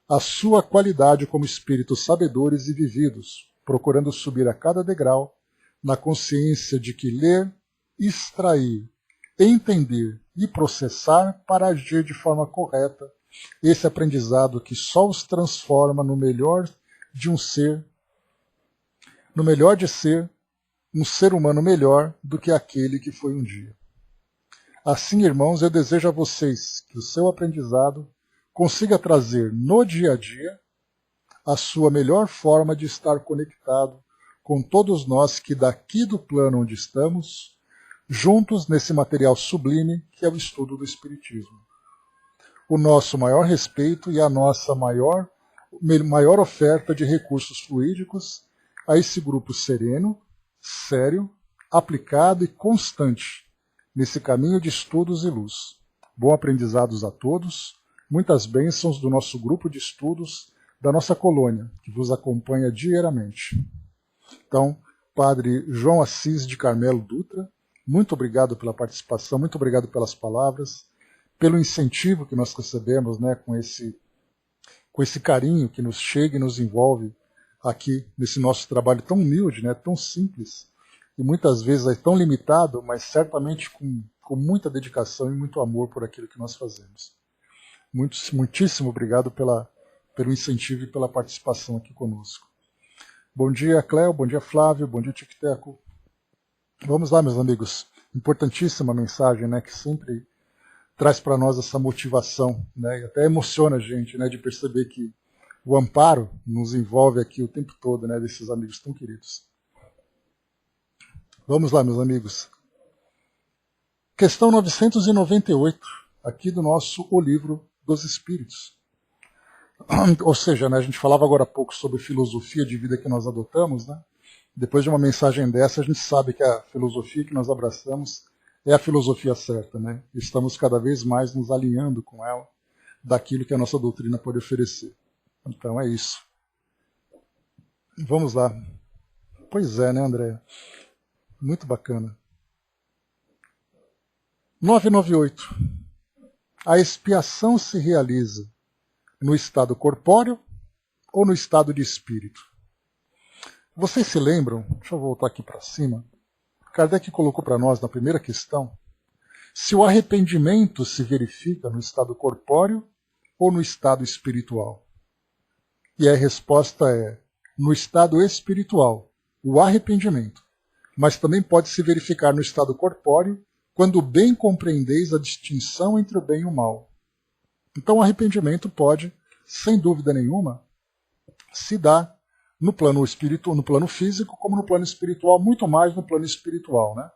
A: a sua qualidade como espíritos sabedores e vividos, procurando subir a cada degrau na consciência de que ler, extrair, entender e processar para agir de forma correta, esse aprendizado que só os transforma no melhor de ser um ser humano melhor do que aquele que foi um dia. Assim, irmãos, eu desejo a vocês que o seu aprendizado consiga trazer no dia a dia a sua melhor forma de estar conectado com todos nós que daqui do plano onde estamos, juntos nesse material sublime que é o estudo do Espiritismo. O nosso maior respeito e a nossa maior oferta de recursos fluídicos a esse grupo sereno, sério, aplicado e constante nesse caminho de estudos e luz. Bom aprendizados a todos, muitas bênçãos do nosso grupo de estudos da nossa colônia, que vos acompanha diariamente. Então, Padre João Assis de Carmelo Dutra, muito obrigado pela participação, muito obrigado pelas palavras, pelo incentivo que nós recebemos, né, com esse carinho que nos chega e nos envolve aqui nesse nosso trabalho tão humilde, né, tão simples, e muitas vezes é tão limitado, mas certamente com muita dedicação e muito amor por aquilo que nós fazemos. Muitíssimo obrigado pelo incentivo e pela participação aqui conosco. Bom dia, Cléo, bom dia, Flávio, bom dia, Tic-Teco. Vamos lá, meus amigos. Importantíssima mensagem, né, que sempre traz para nós essa motivação, né, e até emociona a gente, né, de perceber que o amparo nos envolve aqui o tempo todo, né, desses amigos tão queridos. Vamos lá, meus amigos. Questão 998, aqui do nosso O Livro dos Espíritos. Ou seja, né, a gente falava agora há pouco sobre filosofia de vida que nós adotamos, né? Depois de uma mensagem dessa, a gente sabe que a filosofia que nós abraçamos é a filosofia certa, né? Estamos cada vez mais nos alinhando com ela, daquilo que a nossa doutrina pode oferecer. Então é isso. Vamos lá. Pois é, né, André? Muito bacana. 998. A expiação se realiza no estado corpóreo ou no estado de espírito? Vocês se lembram? Deixa eu voltar aqui para cima. Kardec colocou para nós na primeira questão se o arrependimento se verifica no estado corpóreo ou no estado espiritual. E a resposta é no estado espiritual, o arrependimento. Mas também pode se verificar no estado corpóreo quando bem compreendeis a distinção entre o bem e o mal. Então o arrependimento pode, sem dúvida nenhuma, se dar no plano no plano físico, como no plano espiritual, muito mais no plano espiritual, né?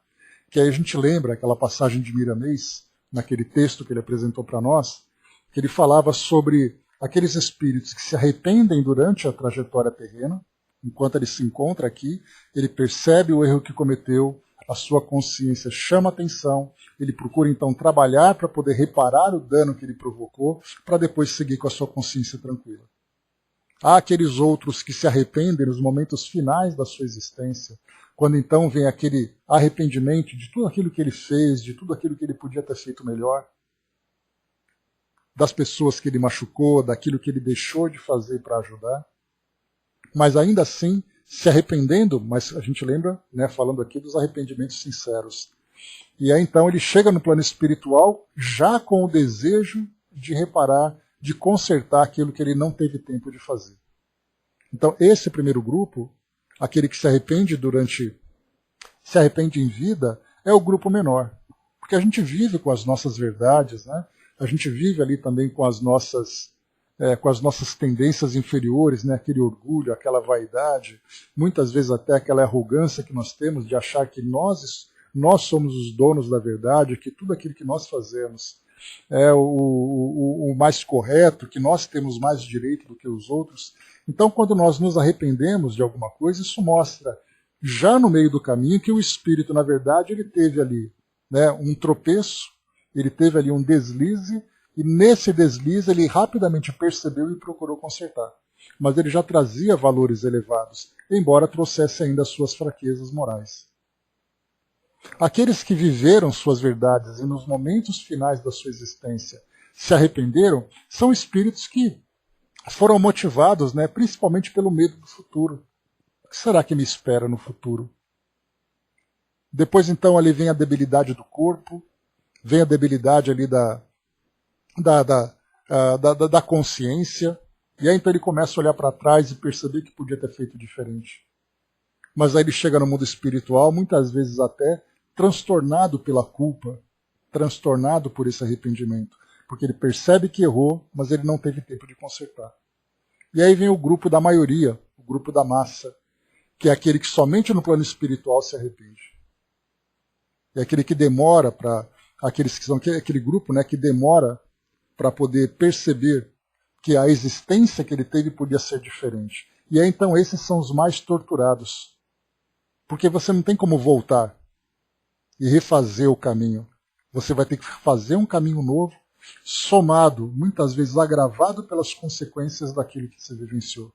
A: Que aí a gente lembra aquela passagem de Miramês, naquele texto que ele apresentou para nós, que ele falava sobre aqueles espíritos que se arrependem durante a trajetória terrena, enquanto ele se encontra aqui, ele percebe o erro que cometeu, a sua consciência chama atenção, ele procura então trabalhar para poder reparar o dano que ele provocou, para depois seguir com a sua consciência tranquila. Há aqueles outros que se arrependem nos momentos finais da sua existência, quando então vem aquele arrependimento de tudo aquilo que ele fez, de tudo aquilo que ele podia ter feito melhor, das pessoas que ele machucou, daquilo que ele deixou de fazer para ajudar. Mas ainda assim se arrependendo, mas a gente lembra, né, falando aqui dos arrependimentos sinceros. E aí então ele chega no plano espiritual já com o desejo de reparar, de consertar aquilo que ele não teve tempo de fazer. Então esse primeiro grupo, aquele que se arrepende em vida, é o grupo menor. Porque a gente vive com as nossas verdades, né? A gente vive ali também com as nossas tendências inferiores, né? Aquele orgulho, aquela vaidade, muitas vezes até aquela arrogância que nós temos de achar que nós somos os donos da verdade, que tudo aquilo que nós fazemos é o mais correto, que nós temos mais direito do que os outros. Então, quando nós nos arrependemos de alguma coisa, isso mostra, já no meio do caminho, que o espírito, na verdade, ele teve ali, né, um tropeço, ele teve ali um deslize, e nesse deslize ele rapidamente percebeu e procurou consertar. Mas ele já trazia valores elevados, embora trouxesse ainda as suas fraquezas morais. Aqueles que viveram suas verdades e nos momentos finais da sua existência se arrependeram, são espíritos que foram motivados, né, principalmente pelo medo do futuro. O que será que me espera no futuro? Depois então ali vem a debilidade do corpo, vem a debilidade ali da consciência, e aí então ele começa a olhar para trás e perceber que podia ter feito diferente. Mas aí ele chega no mundo espiritual, muitas vezes até transtornado pela culpa, transtornado por esse arrependimento, porque ele percebe que errou, mas ele não teve tempo de consertar. E aí vem o grupo da maioria, o grupo da massa, que é aquele que somente no plano espiritual se arrepende. É aquele que demora para aqueles que são aquele grupo, né, que demora para poder perceber que a existência que ele teve podia ser diferente. E aí então esses são os mais torturados. Porque você não tem como voltar e refazer o caminho. Você vai ter que fazer um caminho novo, somado, muitas vezes agravado pelas consequências daquilo que você vivenciou.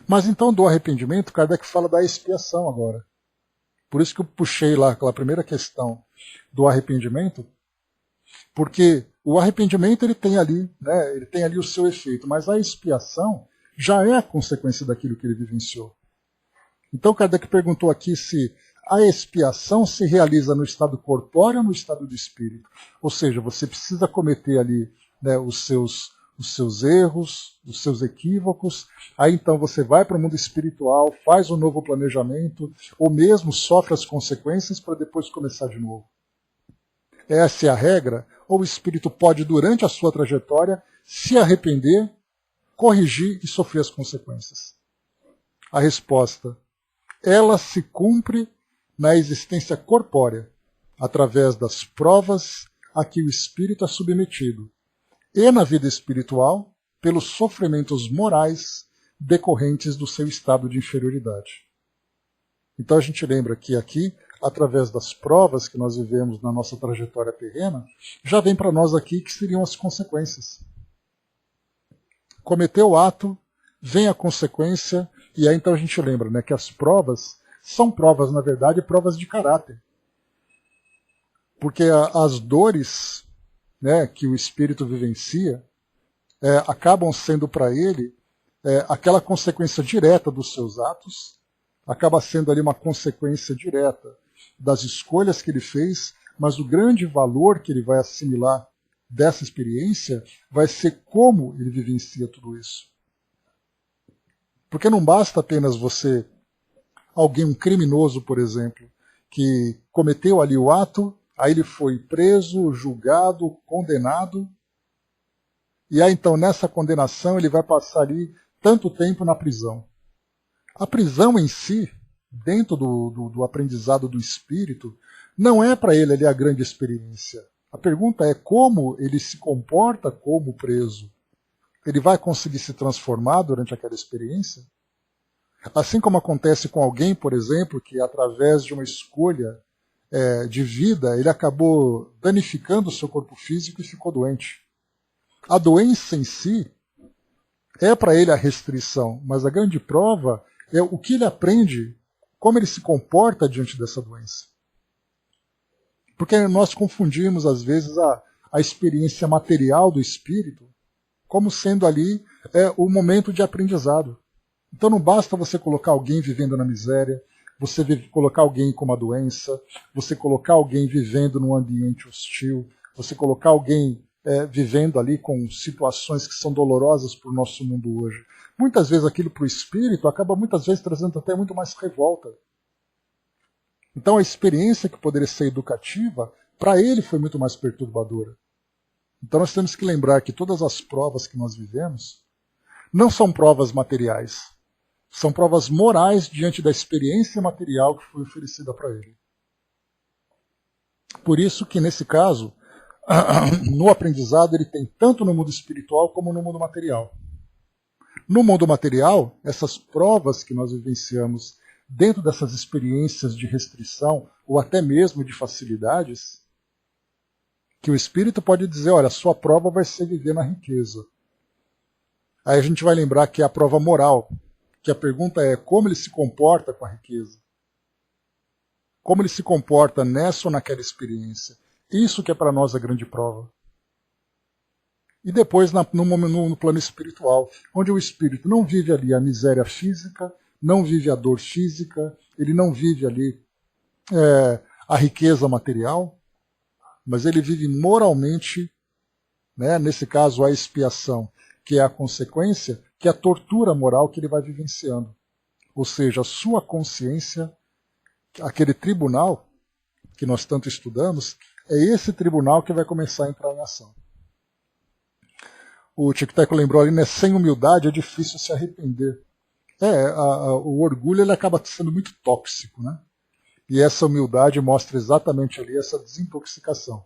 A: Mas então do arrependimento, Kardec fala da expiação agora. Por isso que eu puxei lá aquela primeira questão do arrependimento, porque o arrependimento ele tem ali o seu efeito, mas a expiação já é a consequência daquilo que ele vivenciou. Então Kardec perguntou aqui se a expiação se realiza no estado corpóreo ou no estado do espírito. Ou seja, você precisa cometer ali, né, os seus erros, os seus equívocos, aí então você vai para o mundo espiritual, faz um novo planejamento, ou mesmo sofre as consequências para depois começar de novo. Essa é a regra, ou o espírito pode, durante a sua trajetória, se arrepender, corrigir e sofrer as consequências? A resposta: ela se cumpre na existência corpórea, através das provas a que o espírito é submetido, e na vida espiritual, pelos sofrimentos morais decorrentes do seu estado de inferioridade. Então a gente lembra que aqui, através das provas que nós vivemos na nossa trajetória terrena, já vem para nós aqui que seriam as consequências. Cometeu o ato, vem a consequência, e aí então a gente lembra, né, que as provas são provas, na verdade, provas de caráter. Porque as dores, né, que o espírito vivencia acabam sendo para ele aquela consequência direta dos seus atos, acaba sendo ali uma consequência direta das escolhas que ele fez, mas o grande valor que ele vai assimilar dessa experiência vai ser como ele vivencia tudo isso. Porque não basta apenas um criminoso, por exemplo, que cometeu ali o ato, aí ele foi preso, julgado, condenado, e aí então nessa condenação ele vai passar ali tanto tempo na prisão. A prisão em si, dentro do aprendizado do espírito, não é para ele ali a grande experiência. A pergunta é como ele se comporta como preso. Ele vai conseguir se transformar durante aquela experiência? Assim como acontece com alguém, por exemplo, que através de uma escolha de vida, ele acabou danificando o seu corpo físico e ficou doente. A doença em si é para ele a restrição, mas a grande prova é o que ele aprende, como ele se comporta diante dessa doença. Porque nós confundimos, às vezes, a experiência material do espírito como sendo ali o momento de aprendizado. Então não basta você colocar alguém vivendo na miséria, você colocar alguém com uma doença, você colocar alguém vivendo num ambiente hostil, você colocar alguém vivendo ali com situações que são dolorosas para o nosso mundo hoje. Muitas vezes aquilo para o espírito acaba muitas vezes trazendo até muito mais revolta. Então a experiência que poderia ser educativa, para ele foi muito mais perturbadora. Então nós temos que lembrar que todas as provas que nós vivemos não são provas materiais. São provas morais diante da experiência material que foi oferecida para ele. Por isso que, nesse caso, no aprendizado, ele tem tanto no mundo espiritual como no mundo material. No mundo material, essas provas que nós vivenciamos dentro dessas experiências de restrição, ou até mesmo de facilidades, que o espírito pode dizer, olha, a sua prova vai ser viver na riqueza. Aí a gente vai lembrar que é a prova moral, que a pergunta é como ele se comporta com a riqueza. Como ele se comporta nessa ou naquela experiência. Isso que é para nós a grande prova. E depois no plano espiritual, onde o espírito não vive ali a miséria física, não vive a dor física, ele não vive ali a riqueza material, mas ele vive moralmente, né, nesse caso a expiação, que é a consequência, que é a tortura moral que ele vai vivenciando. Ou seja, a sua consciência, aquele tribunal que nós tanto estudamos, é esse tribunal que vai começar a entrar em ação. O Tico Teco lembrou ali, né, sem humildade é difícil se arrepender. O orgulho ele acaba sendo muito tóxico, né? E essa humildade mostra exatamente ali essa desintoxicação.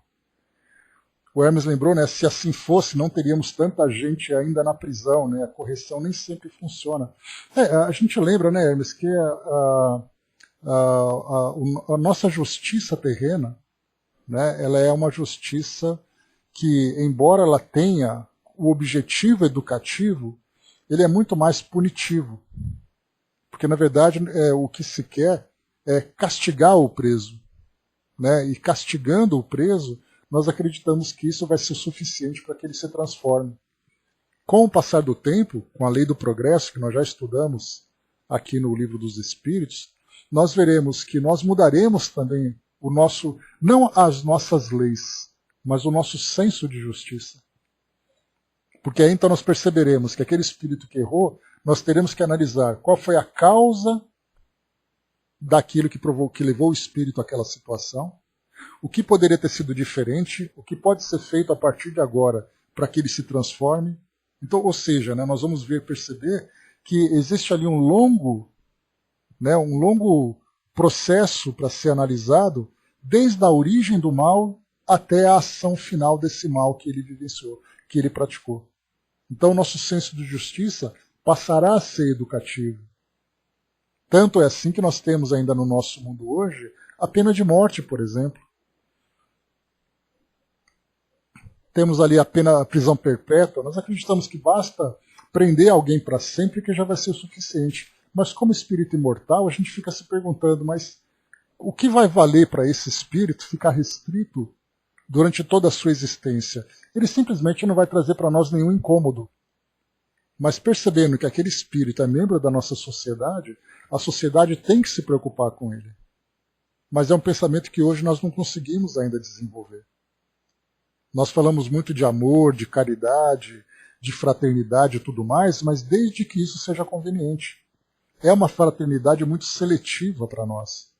A: O Hermes lembrou, né, se assim fosse, não teríamos tanta gente ainda na prisão, né, a correção nem sempre funciona. A gente lembra, né, Hermes, que a nossa justiça terrena, né, ela é uma justiça que, embora ela tenha o objetivo educativo, ele é muito mais punitivo. Porque, na verdade, o que se quer é castigar o preso. Né, e castigando o preso, nós acreditamos que isso vai ser suficiente para que ele se transforme. Com o passar do tempo, com a lei do progresso, que nós já estudamos aqui no Livro dos Espíritos, nós veremos que nós mudaremos também o nosso, não as nossas leis, mas o nosso senso de justiça. Porque aí então nós perceberemos que aquele espírito que errou, nós teremos que analisar qual foi a causa daquilo que levou o espírito àquela situação, o que poderia ter sido diferente, o que pode ser feito a partir de agora para que ele se transforme. Então, ou seja, né, nós vamos perceber que existe ali um longo processo para ser analisado, desde a origem do mal até a ação final desse mal que ele vivenciou, que ele praticou. Então, o nosso senso de justiça passará a ser educativo. Tanto é assim que nós temos ainda no nosso mundo hoje a pena de morte, por exemplo. Temos ali a prisão perpétua. Nós acreditamos que basta prender alguém para sempre que já vai ser o suficiente. Mas como espírito imortal, a gente fica se perguntando, mas o que vai valer para esse espírito ficar restrito durante toda a sua existência? Ele simplesmente não vai trazer para nós nenhum incômodo. Mas percebendo que aquele espírito é membro da nossa sociedade, a sociedade tem que se preocupar com ele. Mas é um pensamento que hoje nós não conseguimos ainda desenvolver. Nós falamos muito de amor, de caridade, de fraternidade e tudo mais, mas desde que isso seja conveniente. É uma fraternidade muito seletiva para nós.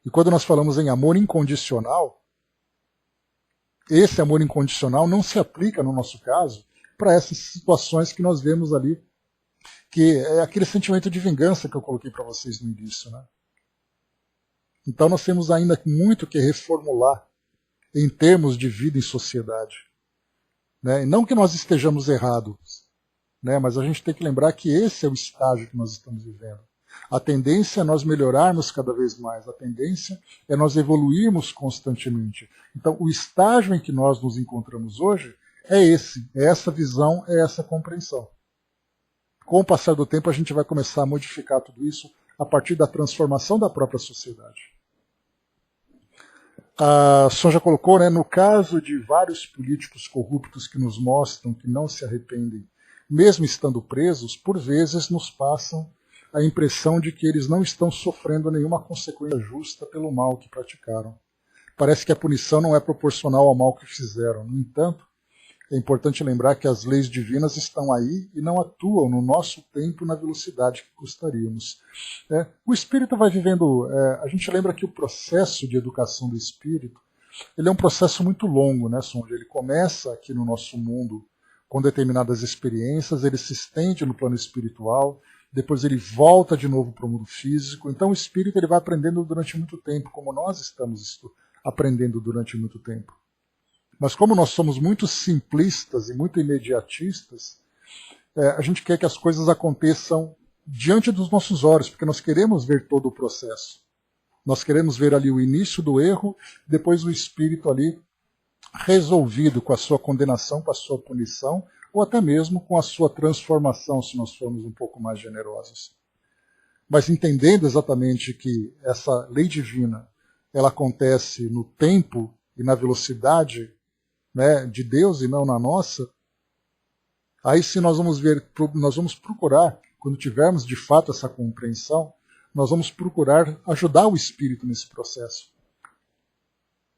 A: E quando nós falamos em amor incondicional, esse amor incondicional não se aplica, no nosso caso, para essas situações que nós vemos ali, que é aquele sentimento de vingança que eu coloquei para vocês no início. Né? Então nós temos ainda muito que reformular em termos de vida em sociedade. Né? E não que nós estejamos errados, né? Mas a gente tem que lembrar que esse é o estágio que nós estamos vivendo. A tendência é nós melhorarmos cada vez mais, a tendência é nós evoluirmos constantemente. Então, o estágio em que nós nos encontramos hoje é essa visão, é essa compreensão. Com o passar do tempo, a gente vai começar a modificar tudo isso a partir da transformação da própria sociedade. A Sonja colocou, né, no caso de vários políticos corruptos que nos mostram que não se arrependem mesmo estando presos, por vezes nos passam a impressão de que eles não estão sofrendo nenhuma consequência justa pelo mal que praticaram. Parece que a punição não é proporcional ao mal que fizeram. No entanto, é importante lembrar que as leis divinas estão aí e não atuam no nosso tempo na velocidade que gostaríamos. O espírito vai vivendo... a gente lembra que o processo de educação do espírito ele é um processo muito longo, né, Sonja? Ele começa aqui no nosso mundo com determinadas experiências, ele se estende no plano espiritual, depois ele volta de novo para o mundo físico. Então o espírito ele vai aprendendo durante muito tempo, como nós estamos aprendendo durante muito tempo. Mas como nós somos muito simplistas e muito imediatistas, a gente quer que as coisas aconteçam diante dos nossos olhos, porque nós queremos ver todo o processo. Nós queremos ver ali o início do erro, depois o espírito ali resolvido com a sua condenação, com a sua punição, ou até mesmo com a sua transformação, se nós formos um pouco mais generosos. Mas entendendo exatamente que essa lei divina ela acontece no tempo e na velocidade, né, de Deus e não na nossa, aí sim nós vamos procurar, quando tivermos de fato essa compreensão, nós vamos procurar ajudar o espírito nesse processo.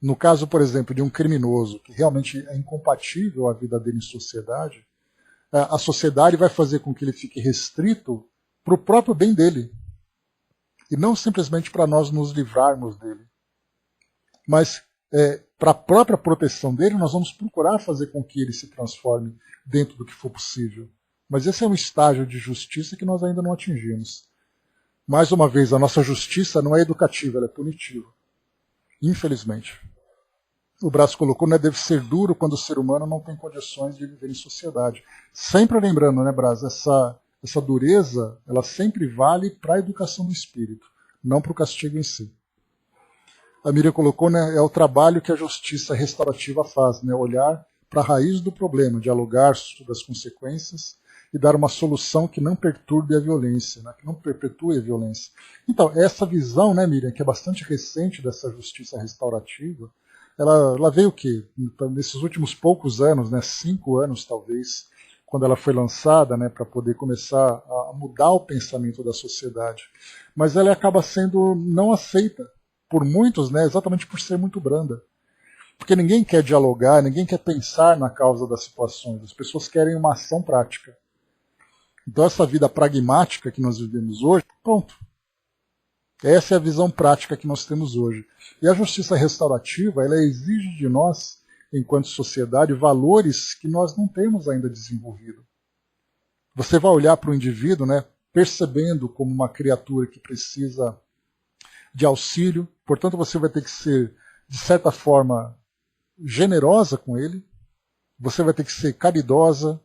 A: No caso, por exemplo, de um criminoso que realmente é incompatível a vida dele em sociedade, a sociedade vai fazer com que ele fique restrito para o próprio bem dele, e não simplesmente para nós nos livrarmos dele. Mas para a própria proteção dele, nós vamos procurar fazer com que ele se transforme dentro do que for possível. Mas esse é um estágio de justiça que nós ainda não atingimos. Mais uma vez, a nossa justiça não é educativa, ela é punitiva. Infelizmente. O Braz colocou, né, deve ser duro quando o ser humano não tem condições de viver em sociedade. Sempre lembrando, né, Braz, essa dureza, ela sempre vale para a educação do espírito, não para o castigo em si. A Miriam colocou, né, é o trabalho que a justiça restaurativa faz, né, olhar para a raiz do problema, dialogar sobre as consequências e dar uma solução que não perturbe a violência, né, que não perpetue a violência. Então, essa visão, né, Miriam, que é bastante recente dessa justiça restaurativa, ela veio o quê? Nesses últimos poucos anos, né, 5 anos talvez, quando ela foi lançada, né, para poder começar a mudar o pensamento da sociedade. Mas ela acaba sendo não aceita por muitos, né, exatamente por ser muito branda. Porque ninguém quer dialogar, ninguém quer pensar na causa das situações. As pessoas querem uma ação prática. Então essa vida pragmática que nós vivemos hoje, pronto. Essa é a visão prática que nós temos hoje. E a justiça restaurativa, ela exige de nós, enquanto sociedade, valores que nós não temos ainda desenvolvido. Você vai olhar para o indivíduo, né, percebendo como uma criatura que precisa de auxílio, portanto você vai ter que ser, de certa forma, generosa com ele, você vai ter que ser caridosa,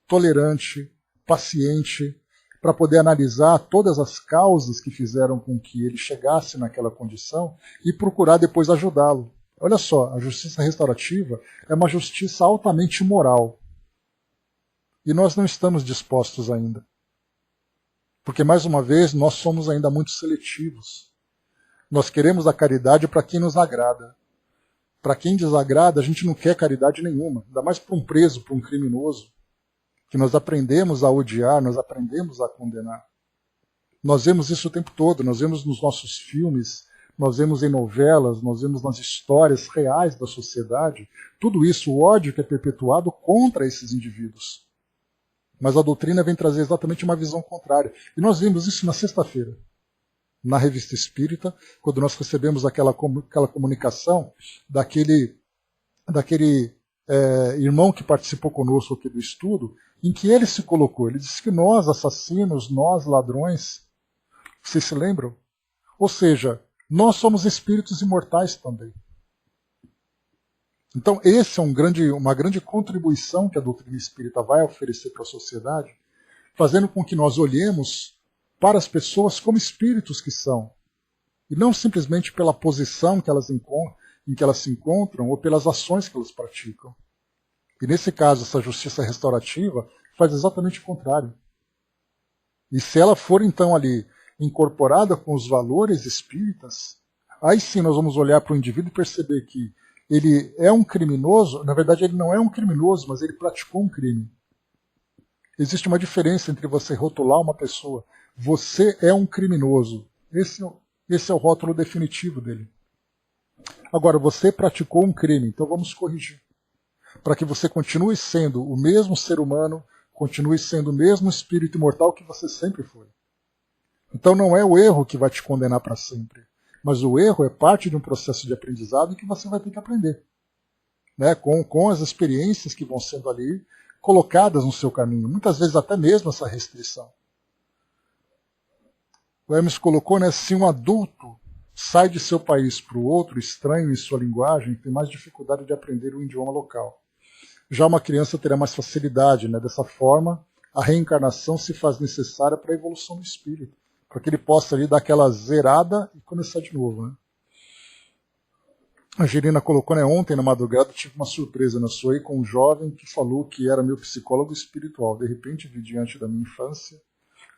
A: tolerante, paciente, para poder analisar todas as causas que fizeram com que ele chegasse naquela condição e procurar depois ajudá-lo. Olha só, a justiça restaurativa é uma justiça altamente moral. E nós não estamos dispostos ainda. Porque, mais uma vez, nós somos ainda muito seletivos. Nós queremos a caridade para quem nos agrada. Para quem desagrada, a gente não quer caridade nenhuma. Ainda mais para um preso, para um criminoso. Que nós aprendemos a odiar, nós aprendemos a condenar. Nós vemos isso o tempo todo, nós vemos nos nossos filmes, nós vemos em novelas, nós vemos nas histórias reais da sociedade, tudo isso, o ódio que é perpetuado contra esses indivíduos. Mas a doutrina vem trazer exatamente uma visão contrária. E nós vimos isso na sexta-feira, na Revista Espírita, quando nós recebemos aquela comunicação daquele irmão que participou conosco aqui do estudo, em que ele se colocou. Ele disse que nós, assassinos, nós, ladrões, vocês se lembram? Ou seja, nós somos espíritos imortais também. Então, essa é uma grande contribuição que a doutrina espírita vai oferecer para a sociedade, fazendo com que nós olhemos para as pessoas como espíritos que são, e não simplesmente pela posição em que elas se encontram ou pelas ações que elas praticam. E nesse caso, essa justiça restaurativa faz exatamente o contrário. E se ela for então ali incorporada com os valores espíritas, aí sim nós vamos olhar para o indivíduo e perceber que ele é um criminoso, na verdade ele não é um criminoso, mas ele praticou um crime. Existe uma diferença entre você rotular uma pessoa. Você é um criminoso. Esse é o rótulo definitivo dele. Agora, você praticou um crime, então vamos corrigir. Para que você continue sendo o mesmo ser humano, continue sendo o mesmo espírito imortal que você sempre foi. Então não é o erro que vai te condenar para sempre. Mas o erro é parte de um processo de aprendizado que você vai ter que aprender. Né? Com as experiências que vão sendo ali colocadas no seu caminho. Muitas vezes até mesmo essa restrição. O Hermes colocou, né, se um adulto sai de seu país para o outro, estranho em sua linguagem, tem mais dificuldade de aprender o idioma local. Já uma criança terá mais facilidade. Né? Dessa forma, a reencarnação se faz necessária para a evolução do espírito. Para que ele possa ali dar aquela zerada e começar de novo. Né? A Angelina colocou, né, ontem na madrugada tive uma surpresa, né, sonhei com um jovem que falou que era meu psicólogo espiritual. De repente vi diante da minha infância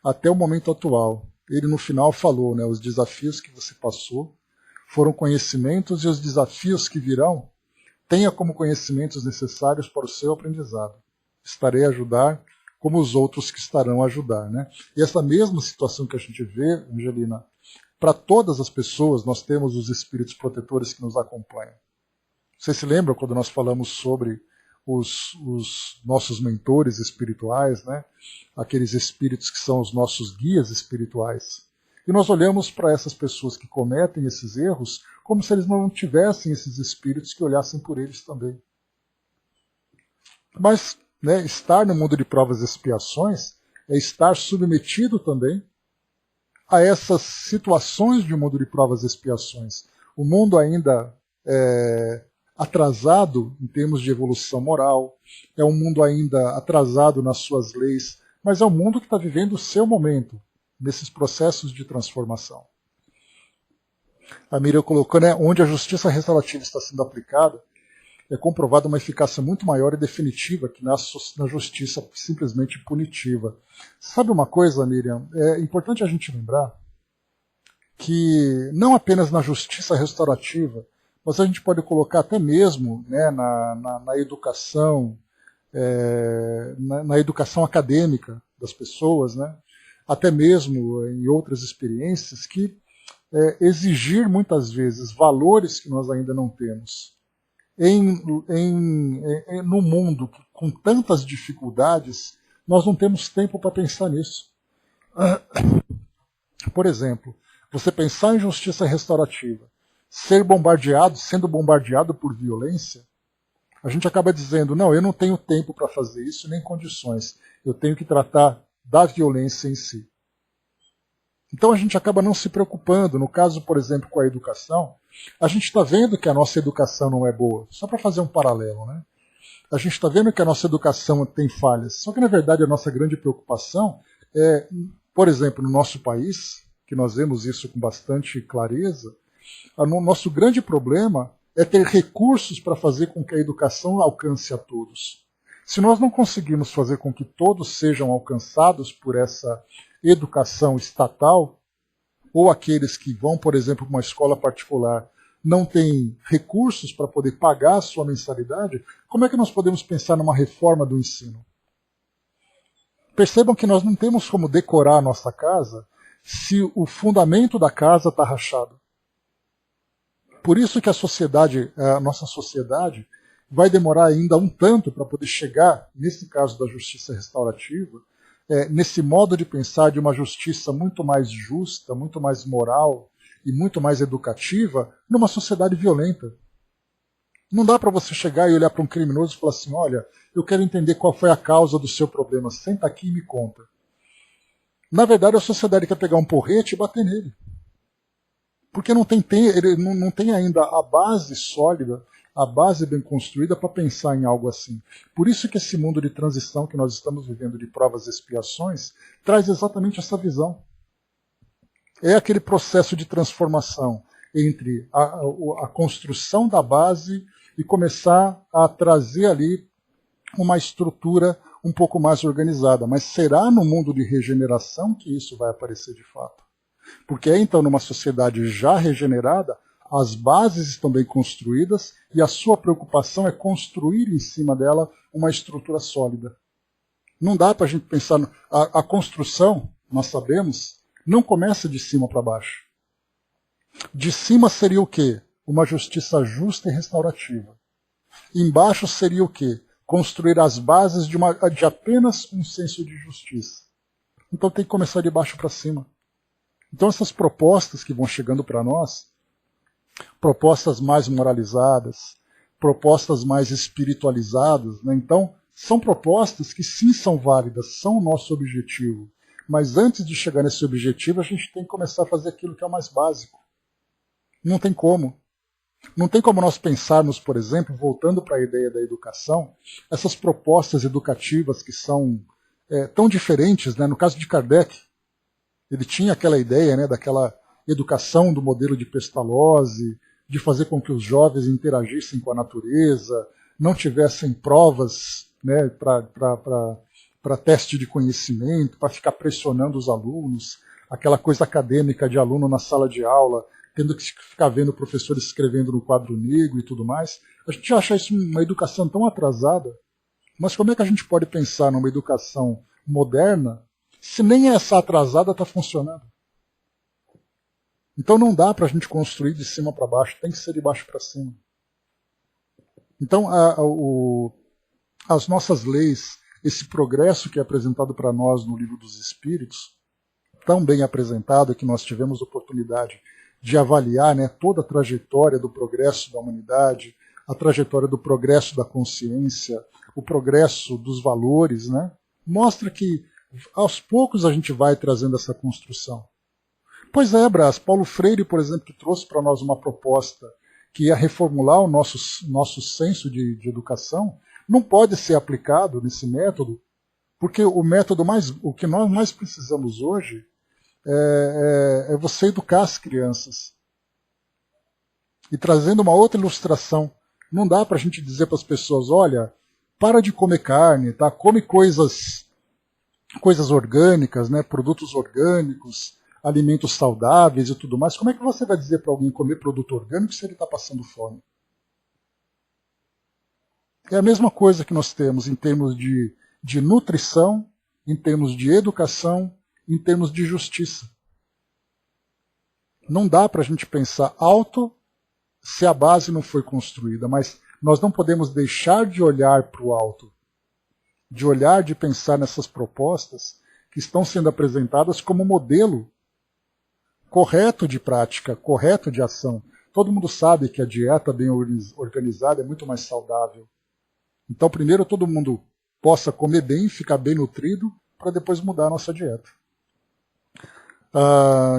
A: até o momento atual. Ele no final falou, né, os desafios que você passou foram conhecimentos e os desafios que virão tenha como conhecimentos necessários para o seu aprendizado. Estarei a ajudar como os outros que estarão a ajudar. Né? E essa mesma situação que a gente vê, Angelina, para todas as pessoas nós temos os espíritos protetores que nos acompanham. Você se lembra quando nós falamos sobre os nossos mentores espirituais, né? Aqueles espíritos que são os nossos guias espirituais? E nós olhamos para essas pessoas que cometem esses erros como se eles não tivessem esses espíritos que olhassem por eles também. Mas, né, estar no mundo de provas e expiações é estar submetido também a essas situações de mundo de provas e expiações. O mundo ainda é atrasado em termos de evolução moral, é um mundo ainda atrasado nas suas leis, mas é um mundo que está vivendo o seu momento, nesses processos de transformação. A Miriam colocou, né, onde a justiça restaurativa está sendo aplicada, é comprovada uma eficácia muito maior e definitiva que na justiça simplesmente punitiva. Sabe uma coisa, Miriam? É importante a gente lembrar que não apenas na justiça restaurativa, mas a gente pode colocar até mesmo, né, na educação, na educação acadêmica das pessoas, né, até mesmo em outras experiências, que exigir muitas vezes valores que nós ainda não temos. No mundo com tantas dificuldades, nós não temos tempo para pensar nisso. Por exemplo, você pensar em justiça restaurativa, sendo bombardeado por violência, a gente acaba dizendo, não, eu não tenho tempo para fazer isso, nem condições. Eu tenho que tratar da violência em si. Então a gente acaba não se preocupando. No caso, por exemplo, com a educação, a gente está vendo que a nossa educação não é boa. Só para fazer um paralelo, né? A gente está vendo que a nossa educação tem falhas. Só que, na verdade, a nossa grande preocupação é, por exemplo, no nosso país, que nós vemos isso com bastante clareza, o nosso grande problema é ter recursos para fazer com que a educação alcance a todos. Se nós não conseguirmos fazer com que todos sejam alcançados por essa educação estatal, ou aqueles que vão, por exemplo, para uma escola particular, não têm recursos para poder pagar a sua mensalidade, como é que nós podemos pensar numa reforma do ensino? Percebam que nós não temos como decorar a nossa casa se o fundamento da casa está rachado. Por isso que a nossa sociedade, vai demorar ainda um tanto para poder chegar, nesse caso da justiça restaurativa, nesse modo de pensar de uma justiça muito mais justa, muito mais moral e muito mais educativa, numa sociedade violenta. Não dá para você chegar e olhar para um criminoso e falar assim, olha, eu quero entender qual foi a causa do seu problema, senta aqui e me conta. Na verdade, a sociedade quer pegar um porrete e bater nele. Porque ele não tem ainda a base sólida, a base bem construída para pensar em algo assim. Por isso que esse mundo de transição que nós estamos vivendo de provas e expiações traz exatamente essa visão. É aquele processo de transformação entre a construção da base e começar a trazer ali uma estrutura um pouco mais organizada. Mas será no mundo de regeneração que isso vai aparecer de fato? Porque então, numa sociedade já regenerada, as bases estão bem construídas e a sua preocupação é construir em cima dela uma estrutura sólida. Não dá para a gente pensar... A construção, nós sabemos, não começa de cima para baixo. De cima seria o quê? Uma justiça justa e restaurativa. Embaixo seria o quê? Construir as bases de apenas um senso de justiça. Então tem que começar de baixo para cima. Então essas propostas que vão chegando para nós, propostas mais moralizadas, propostas mais espiritualizadas, né? Então são propostas que sim são válidas, são o nosso objetivo. Mas antes de chegar nesse objetivo, a gente tem que começar a fazer aquilo que é o mais básico. Não tem como. Não tem como nós pensarmos, por exemplo, voltando para a ideia da educação, essas propostas educativas que são tão diferentes, né? No caso de Kardec, ele tinha aquela ideia, né, daquela educação do modelo de Pestalozzi, de fazer com que os jovens interagissem com a natureza, não tivessem provas, né, para teste de conhecimento, para ficar pressionando os alunos, aquela coisa acadêmica de aluno na sala de aula, tendo que ficar vendo o professor escrevendo no quadro negro e tudo mais. A gente acha isso uma educação tão atrasada, mas como é que a gente pode pensar numa educação moderna se nem essa atrasada está funcionando? Então não dá para a gente construir de cima para baixo, tem que ser de baixo para cima. Então as nossas leis, esse progresso que é apresentado para nós no Livro dos Espíritos, tão bem apresentado que nós tivemos oportunidade de avaliar, né, toda a trajetória do progresso da humanidade, a trajetória do progresso da consciência, o progresso dos valores, né, mostra que aos poucos a gente vai trazendo essa construção. Pois é, Brás, Paulo Freire, por exemplo, que trouxe para nós uma proposta que ia reformular o nosso senso de educação, não pode ser aplicado nesse método, porque o que nós mais precisamos hoje é você educar as crianças. E trazendo uma outra ilustração, não dá para a gente dizer para as pessoas, olha, para de comer carne, tá? Come coisas orgânicas, né? Produtos orgânicos, alimentos saudáveis e tudo mais. Como é que você vai dizer para alguém comer produto orgânico se ele está passando fome? É a mesma coisa que nós temos em termos de nutrição, em termos de educação, em termos de justiça. Não dá para a gente pensar alto se a base não foi construída, mas nós não podemos deixar de olhar para o alto, de pensar nessas propostas que estão sendo apresentadas como modelo correto de prática, correto de ação. Todo mundo sabe que a dieta bem organizada é muito mais saudável. Então, primeiro, todo mundo possa comer bem, ficar bem nutrido, para depois mudar a nossa dieta.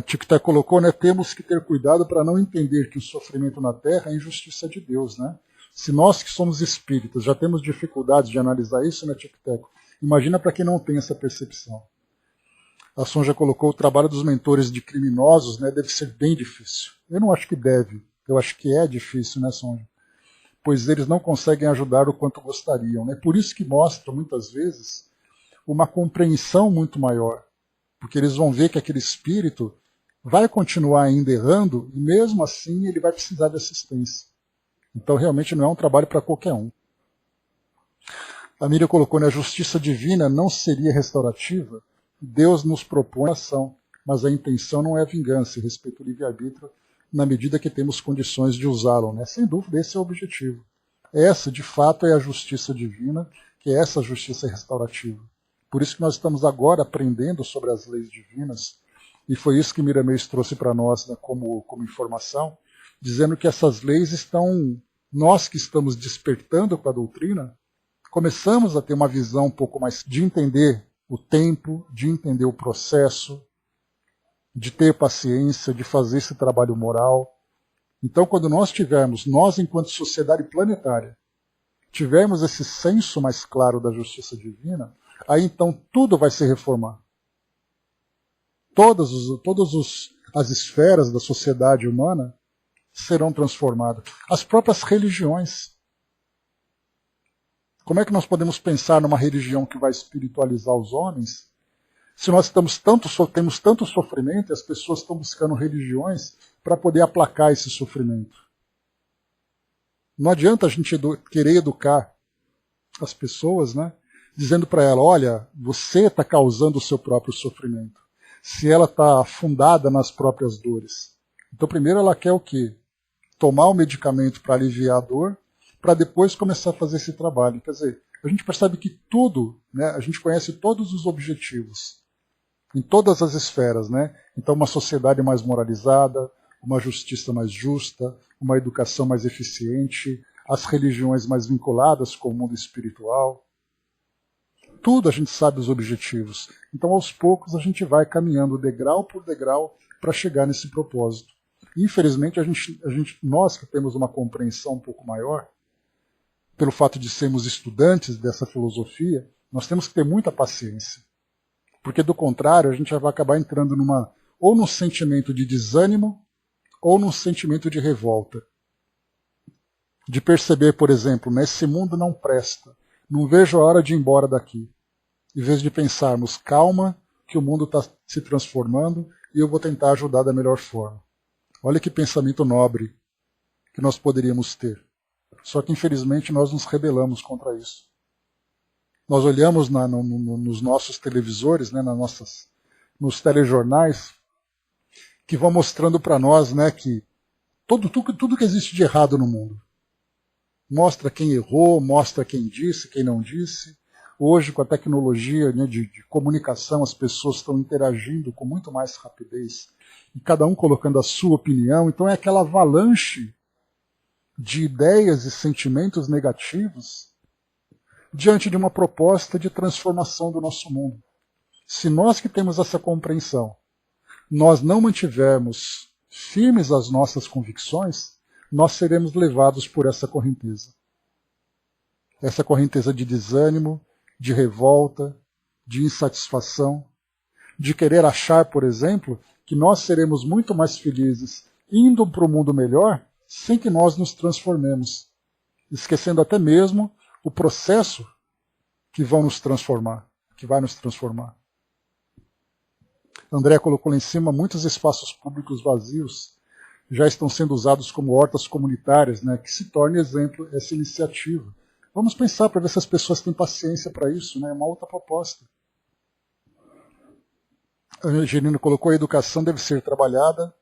A: Tic-Tac colocou, né, temos que ter cuidado para não entender que o sofrimento na Terra é injustiça de Deus. Né? Se nós que somos espíritas já temos dificuldades de analisar isso, né, Tic-Tac, imagina para quem não tem essa percepção. A Sonja colocou, o trabalho dos mentores de criminosos, né, deve ser bem difícil. Eu não acho que deve, eu acho que é difícil, né, Sonja? Pois eles não conseguem ajudar o quanto gostariam. Né? Por isso que mostra, muitas vezes, uma compreensão muito maior. Porque eles vão ver que aquele espírito vai continuar ainda errando e mesmo assim ele vai precisar de assistência. Então realmente não é um trabalho para qualquer um. A Miriam colocou, né, a justiça divina não seria restaurativa. Deus nos propõe a ação, mas a intenção não é a vingança e respeito ao livre-arbítrio na medida que temos condições de usá-lo. Né? Sem dúvida, esse é o objetivo. Essa, de fato, é a justiça divina, que é essa justiça restaurativa. Por isso que nós estamos agora aprendendo sobre as leis divinas, e foi isso que Miramês trouxe para nós, né, como informação, dizendo que essas leis estão, nós que estamos despertando com a doutrina, começamos a ter uma visão um pouco mais de entender o tempo, de entender o processo, de ter paciência, de fazer esse trabalho moral. Então, quando nós enquanto sociedade planetária, tivermos esse senso mais claro da justiça divina, aí então tudo vai se reformar. Todas as esferas da sociedade humana serão transformadas. As próprias religiões. Como é que nós podemos pensar numa religião que vai espiritualizar os homens se nós temos tanto sofrimento e as pessoas estão buscando religiões para poder aplacar esse sofrimento? Não adianta a gente querer educar as pessoas, né, dizendo para ela, olha, você está causando o seu próprio sofrimento. Se ela está afundada nas próprias dores. Então primeiro ela quer o quê? Tomar o medicamento para aliviar a dor, para depois começar a fazer esse trabalho. Quer dizer, a gente percebe que tudo, né, a gente conhece todos os objetivos, em todas as esferas. Né? Então uma sociedade mais moralizada, uma justiça mais justa, uma educação mais eficiente, as religiões mais vinculadas com o mundo espiritual. Tudo a gente sabe os objetivos. Então, aos poucos, a gente vai caminhando degrau por degrau para chegar nesse propósito. Infelizmente, nós que temos uma compreensão um pouco maior, pelo fato de sermos estudantes dessa filosofia, nós temos que ter muita paciência. Porque, do contrário, a gente vai acabar entrando ou num sentimento de desânimo, ou num sentimento de revolta. De perceber, por exemplo, né, esse mundo não presta, não vejo a hora de ir embora daqui. Em vez de pensarmos, calma, que o mundo está se transformando e eu vou tentar ajudar da melhor forma. Olha que pensamento nobre que nós poderíamos ter. Só que, infelizmente, nós nos rebelamos contra isso. Nós olhamos nos nossos televisores, né, nos telejornais, que vão mostrando para nós, né, que tudo que existe de errado no mundo. Mostra quem errou, mostra quem disse, quem não disse. Hoje, com a tecnologia, né, de comunicação, as pessoas estão interagindo com muito mais rapidez, e cada um colocando a sua opinião. Então é aquela avalanche de ideias e sentimentos negativos diante de uma proposta de transformação do nosso mundo. Se nós que temos essa compreensão, nós não mantivermos firmes as nossas convicções, nós seremos levados por essa correnteza. Essa correnteza de desânimo, de revolta, de insatisfação, de querer achar, por exemplo, que nós seremos muito mais felizes indo para o mundo melhor sem que nós nos transformemos, esquecendo até mesmo o processo que vai nos transformar. André colocou lá em cima, muitos espaços públicos vazios já estão sendo usados como hortas comunitárias, né, que se torne exemplo essa iniciativa. Vamos pensar para ver se as pessoas têm paciência para isso, né, é uma outra proposta. A Angelina colocou, a educação deve ser trabalhada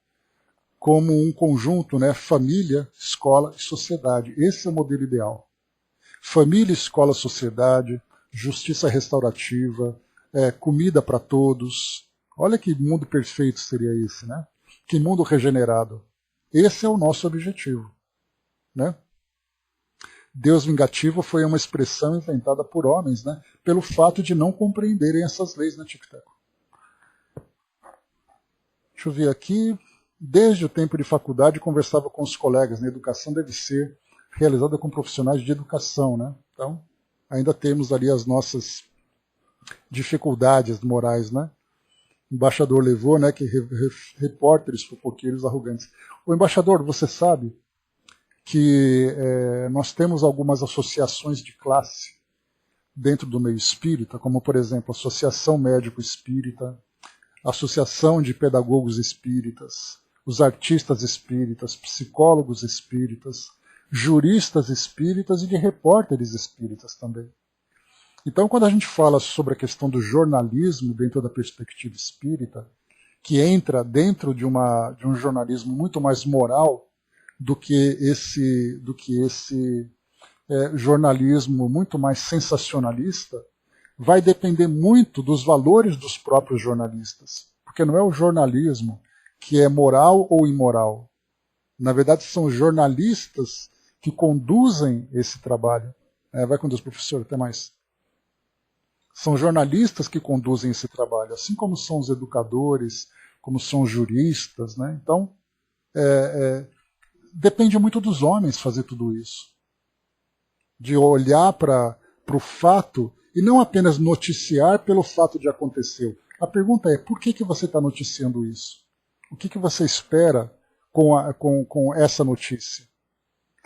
A: como um conjunto, né, família, escola e sociedade. Esse é o modelo ideal. Família, escola, sociedade, justiça restaurativa, comida para todos. Olha que mundo perfeito seria esse, né? Que mundo regenerado. Esse é o nosso objetivo, né? Deus vingativo foi uma expressão inventada por homens, né? Pelo fato de não compreenderem essas leis, né, Tico-Teco? Deixa eu ver aqui. Desde o tempo de faculdade, conversava com os colegas, né? A educação deve ser realizada com profissionais de educação, né? Então, ainda temos ali as nossas dificuldades morais, né? O embaixador levou, né, que repórteres fofoqueiros arrogantes. O embaixador, você sabe que nós temos algumas associações de classe dentro do meio espírita, como, por exemplo, a Associação Médico Espírita, a Associação de Pedagogos Espíritas, os artistas espíritas, psicólogos espíritas, juristas espíritas e de repórteres espíritas também. Então, quando a gente fala sobre a questão do jornalismo dentro da perspectiva espírita, que entra dentro de um jornalismo muito mais moral do que esse jornalismo muito mais sensacionalista, vai depender muito dos valores dos próprios jornalistas. Porque não é o jornalismo que é moral ou imoral. Na verdade, são jornalistas que conduzem esse trabalho. Vai com Deus, professor, até mais. São jornalistas que conduzem esse trabalho, assim como são os educadores, como são os juristas, né? Então, depende muito dos homens fazer tudo isso. De olhar para o fato e não apenas noticiar pelo fato de acontecer. A pergunta é, por que você está noticiando isso? O que você espera com essa notícia?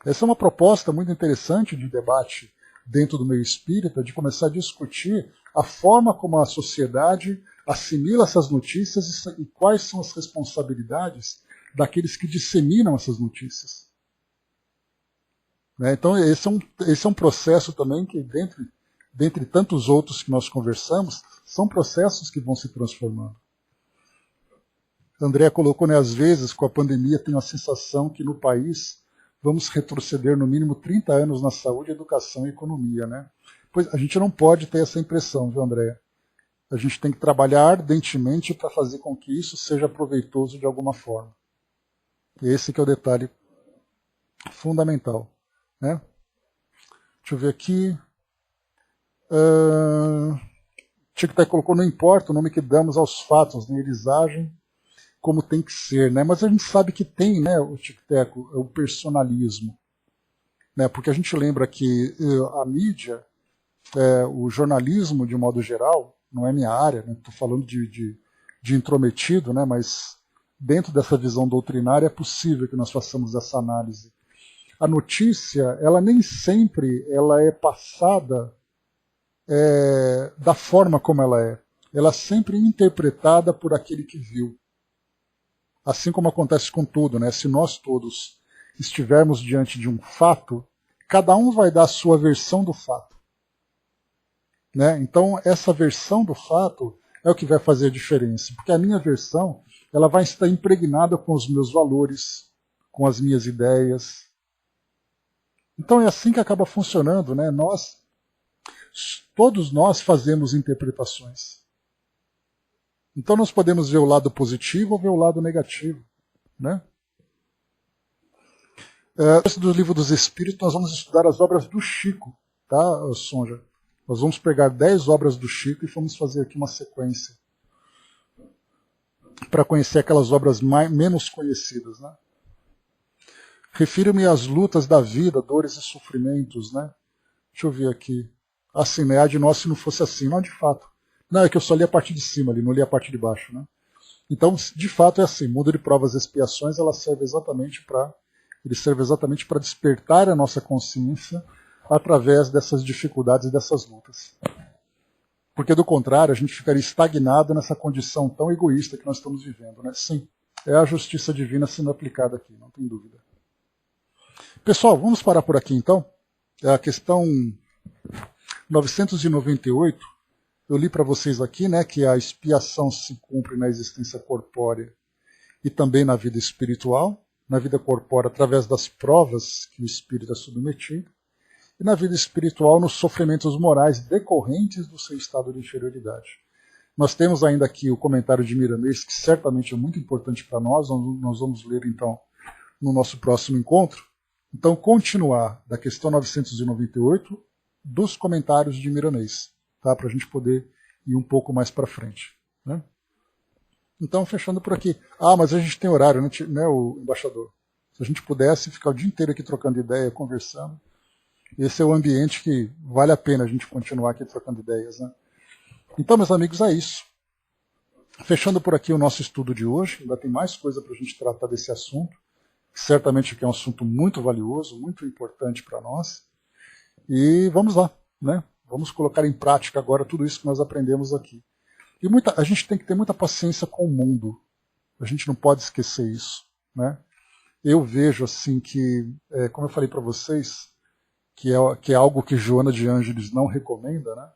A: Essa é uma proposta muito interessante de debate dentro do meio espírita, de começar a discutir a forma como a sociedade assimila essas notícias e quais são as responsabilidades daqueles que disseminam essas notícias. Então, esse é um processo também que, dentre tantos outros que nós conversamos, são processos que vão se transformando. André colocou, né, às vezes, com a pandemia, tenho a sensação que no país vamos retroceder no mínimo 30 anos na saúde, educação e economia, né? Pois a gente não pode ter essa impressão, viu, André? A gente tem que trabalhar ardentemente para fazer com que isso seja proveitoso de alguma forma. Esse que é o detalhe fundamental, né? Deixa eu ver aqui. Tic-Tac colocou, não importa o nome que damos aos fatos, né? Eles agem como tem que ser, né? Mas a gente sabe que tem, né, o Tic-Tac, o personalismo, né? Porque a gente lembra que a mídia, o jornalismo de modo geral, não é minha área, não estou falando de intrometido, né? Mas dentro dessa visão doutrinária é possível que nós façamos essa análise. A notícia, ela nem sempre ela é passada da forma como ela é. Ela é sempre interpretada por aquele que viu. Assim como acontece com tudo, né? Se nós todos estivermos diante de um fato, cada um vai dar a sua versão do fato, né? Então, essa versão do fato é o que vai fazer a diferença, porque a minha versão ela vai estar impregnada com os meus valores, com as minhas ideias. Então, é assim que acaba funcionando, né? Todos nós fazemos interpretações. Então nós podemos ver o lado positivo ou ver o lado negativo, né? Do Livro dos Espíritos nós vamos estudar as obras do Chico, tá, Sonja? Nós vamos pegar 10 obras do Chico e vamos fazer aqui uma sequência para conhecer aquelas obras menos conhecidas, né? Refiro-me às lutas da vida, dores e sofrimentos, né? Deixa eu ver aqui. Assim, né? De nós se não fosse assim, não, de fato. Não, é que eu só li a parte de cima ali, não li a parte de baixo, né? Então, de fato é assim, mundo de provas e expiações, ele serve exatamente para despertar a nossa consciência através dessas dificuldades e dessas lutas. Porque do contrário, a gente ficaria estagnado nessa condição tão egoísta que nós estamos vivendo, né? Sim, é a justiça divina sendo aplicada aqui, não tem dúvida. Pessoal, vamos parar por aqui então. É a questão 998. Eu li para vocês aqui, né, que a expiação se cumpre na existência corpórea e também na vida espiritual. Na vida corpórea, através das provas que o espírito é submetido. E na vida espiritual, nos sofrimentos morais decorrentes do seu estado de inferioridade. Nós temos ainda aqui o comentário de Miramês, que certamente é muito importante para nós. Nós vamos ler, então, no nosso próximo encontro. Então, continuar da questão 998 dos comentários de Miramês. Tá, para a gente poder ir um pouco mais para frente, né? Então, fechando por aqui. Mas a gente tem horário, né, o embaixador? Se a gente pudesse ficar o dia inteiro aqui trocando ideia, conversando, esse é o ambiente que vale a pena a gente continuar aqui trocando ideias, né? Então, meus amigos, é isso. Fechando por aqui o nosso estudo de hoje, ainda tem mais coisa para a gente tratar desse assunto, que certamente é um assunto muito valioso, muito importante para nós. E vamos lá, né? Vamos colocar em prática agora tudo isso que nós aprendemos aqui. E a gente tem que ter muita paciência com o mundo. A gente não pode esquecer isso, né? Eu vejo assim que, como eu falei para vocês, que é algo que Joana de Ângeles não recomenda, né?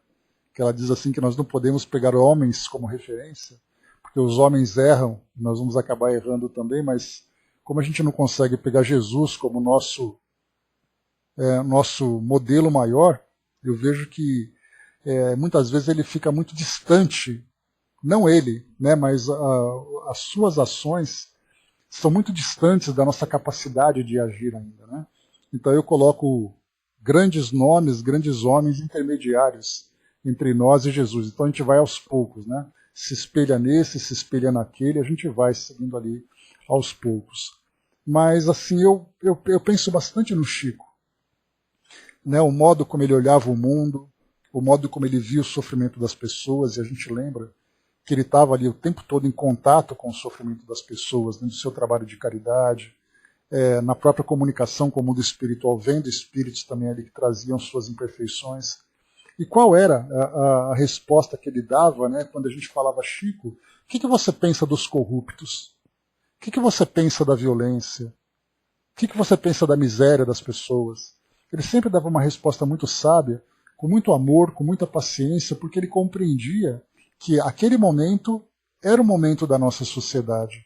A: Que ela diz assim que nós não podemos pegar homens como referência, porque os homens erram, nós vamos acabar errando também, mas como a gente não consegue pegar Jesus como nosso modelo maior, eu vejo que muitas vezes ele fica muito distante, não ele, né, mas as suas ações são muito distantes da nossa capacidade de agir ainda, né? Então eu coloco grandes nomes, grandes homens intermediários entre nós e Jesus. Então a gente vai aos poucos, né? Se espelha nesse, se espelha naquele, a gente vai seguindo ali aos poucos. Mas assim, eu penso bastante no Chico, né? O modo como ele olhava o mundo, o modo como ele via o sofrimento das pessoas, e a gente lembra que ele estava ali o tempo todo em contato com o sofrimento das pessoas, no seu trabalho de caridade, na própria comunicação com o mundo espiritual, vendo espíritos também ali que traziam suas imperfeições. E qual era a resposta que ele dava, né, quando a gente falava, Chico, o que você pensa dos corruptos? O que você pensa da violência? O que você pensa da miséria das pessoas? Ele sempre dava uma resposta muito sábia, com muito amor, com muita paciência, porque ele compreendia que aquele momento era o momento da nossa sociedade.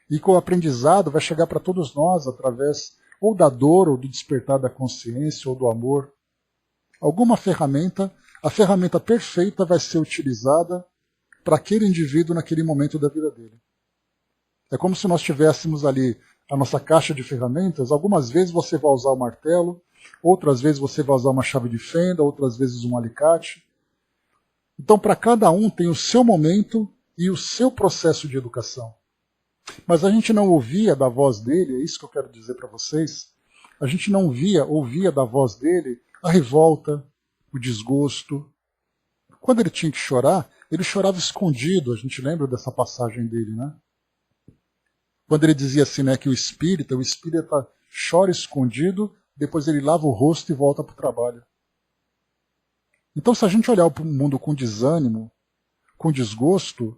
A: E que o aprendizado vai chegar para todos nós através ou da dor, ou do despertar da consciência, ou do amor. Alguma ferramenta, a ferramenta perfeita vai ser utilizada para aquele indivíduo naquele momento da vida dele. É como se nós tivéssemos ali a nossa caixa de ferramentas. Algumas vezes você vai usar o martelo, outras vezes você vai usar uma chave de fenda, outras vezes um alicate. Então, para cada um tem o seu momento e o seu processo de educação. Mas a gente não ouvia da voz dele, é isso que eu quero dizer para vocês, a gente não ouvia da voz dele a revolta, o desgosto. Quando ele tinha que chorar, ele chorava escondido, a gente lembra dessa passagem dele, né? Quando ele dizia assim, né, que o espírita chora escondido, depois ele lava o rosto e volta para o trabalho. Então, se a gente olhar para o mundo com desânimo, com desgosto,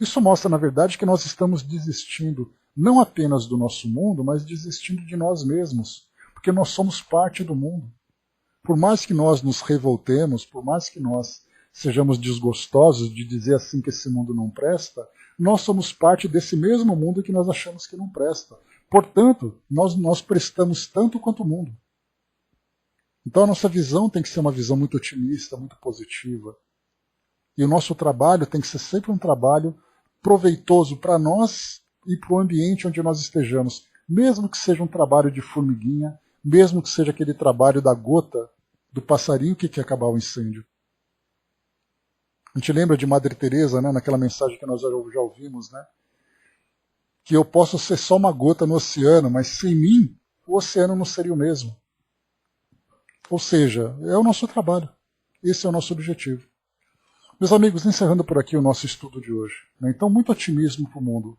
A: isso mostra, na verdade, que nós estamos desistindo não apenas do nosso mundo, mas desistindo de nós mesmos, porque nós somos parte do mundo. Por mais que nós nos revoltemos, por mais que nós sejamos desgostosos de dizer assim que esse mundo não presta, nós somos parte desse mesmo mundo que nós achamos que não presta. Portanto, nós prestamos tanto quanto o mundo. Então a nossa visão tem que ser uma visão muito otimista, muito positiva. E o nosso trabalho tem que ser sempre um trabalho proveitoso para nós e para o ambiente onde nós estejamos. Mesmo que seja um trabalho de formiguinha, mesmo que seja aquele trabalho da gota do passarinho que quer acabar o incêndio. A gente lembra de Madre Teresa, né, naquela mensagem que nós já ouvimos, né, que eu posso ser só uma gota no oceano, mas sem mim o oceano não seria o mesmo. Ou seja, é o nosso trabalho. Esse é o nosso objetivo. Meus amigos, encerrando por aqui o nosso estudo de hoje. Né, então, muito otimismo para o mundo.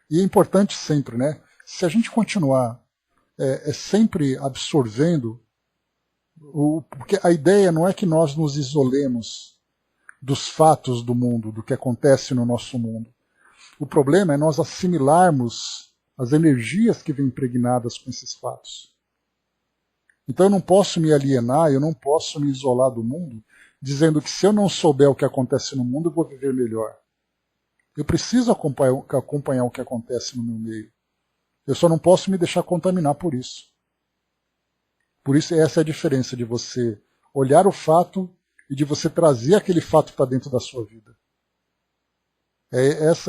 A: E é importante sempre, né, se a gente continuar sempre absorvendo, porque a ideia não é que nós nos isolemos dos fatos do mundo, do que acontece no nosso mundo. O problema é nós assimilarmos as energias que vêm impregnadas com esses fatos. Então eu não posso me alienar, eu não posso me isolar do mundo, dizendo que se eu não souber o que acontece no mundo, eu vou viver melhor. Eu preciso acompanhar o que acontece no meu meio. Eu só não posso me deixar contaminar por isso. Por isso, essa é a diferença de você olhar o fato e de você trazer aquele fato para dentro da sua vida. Essa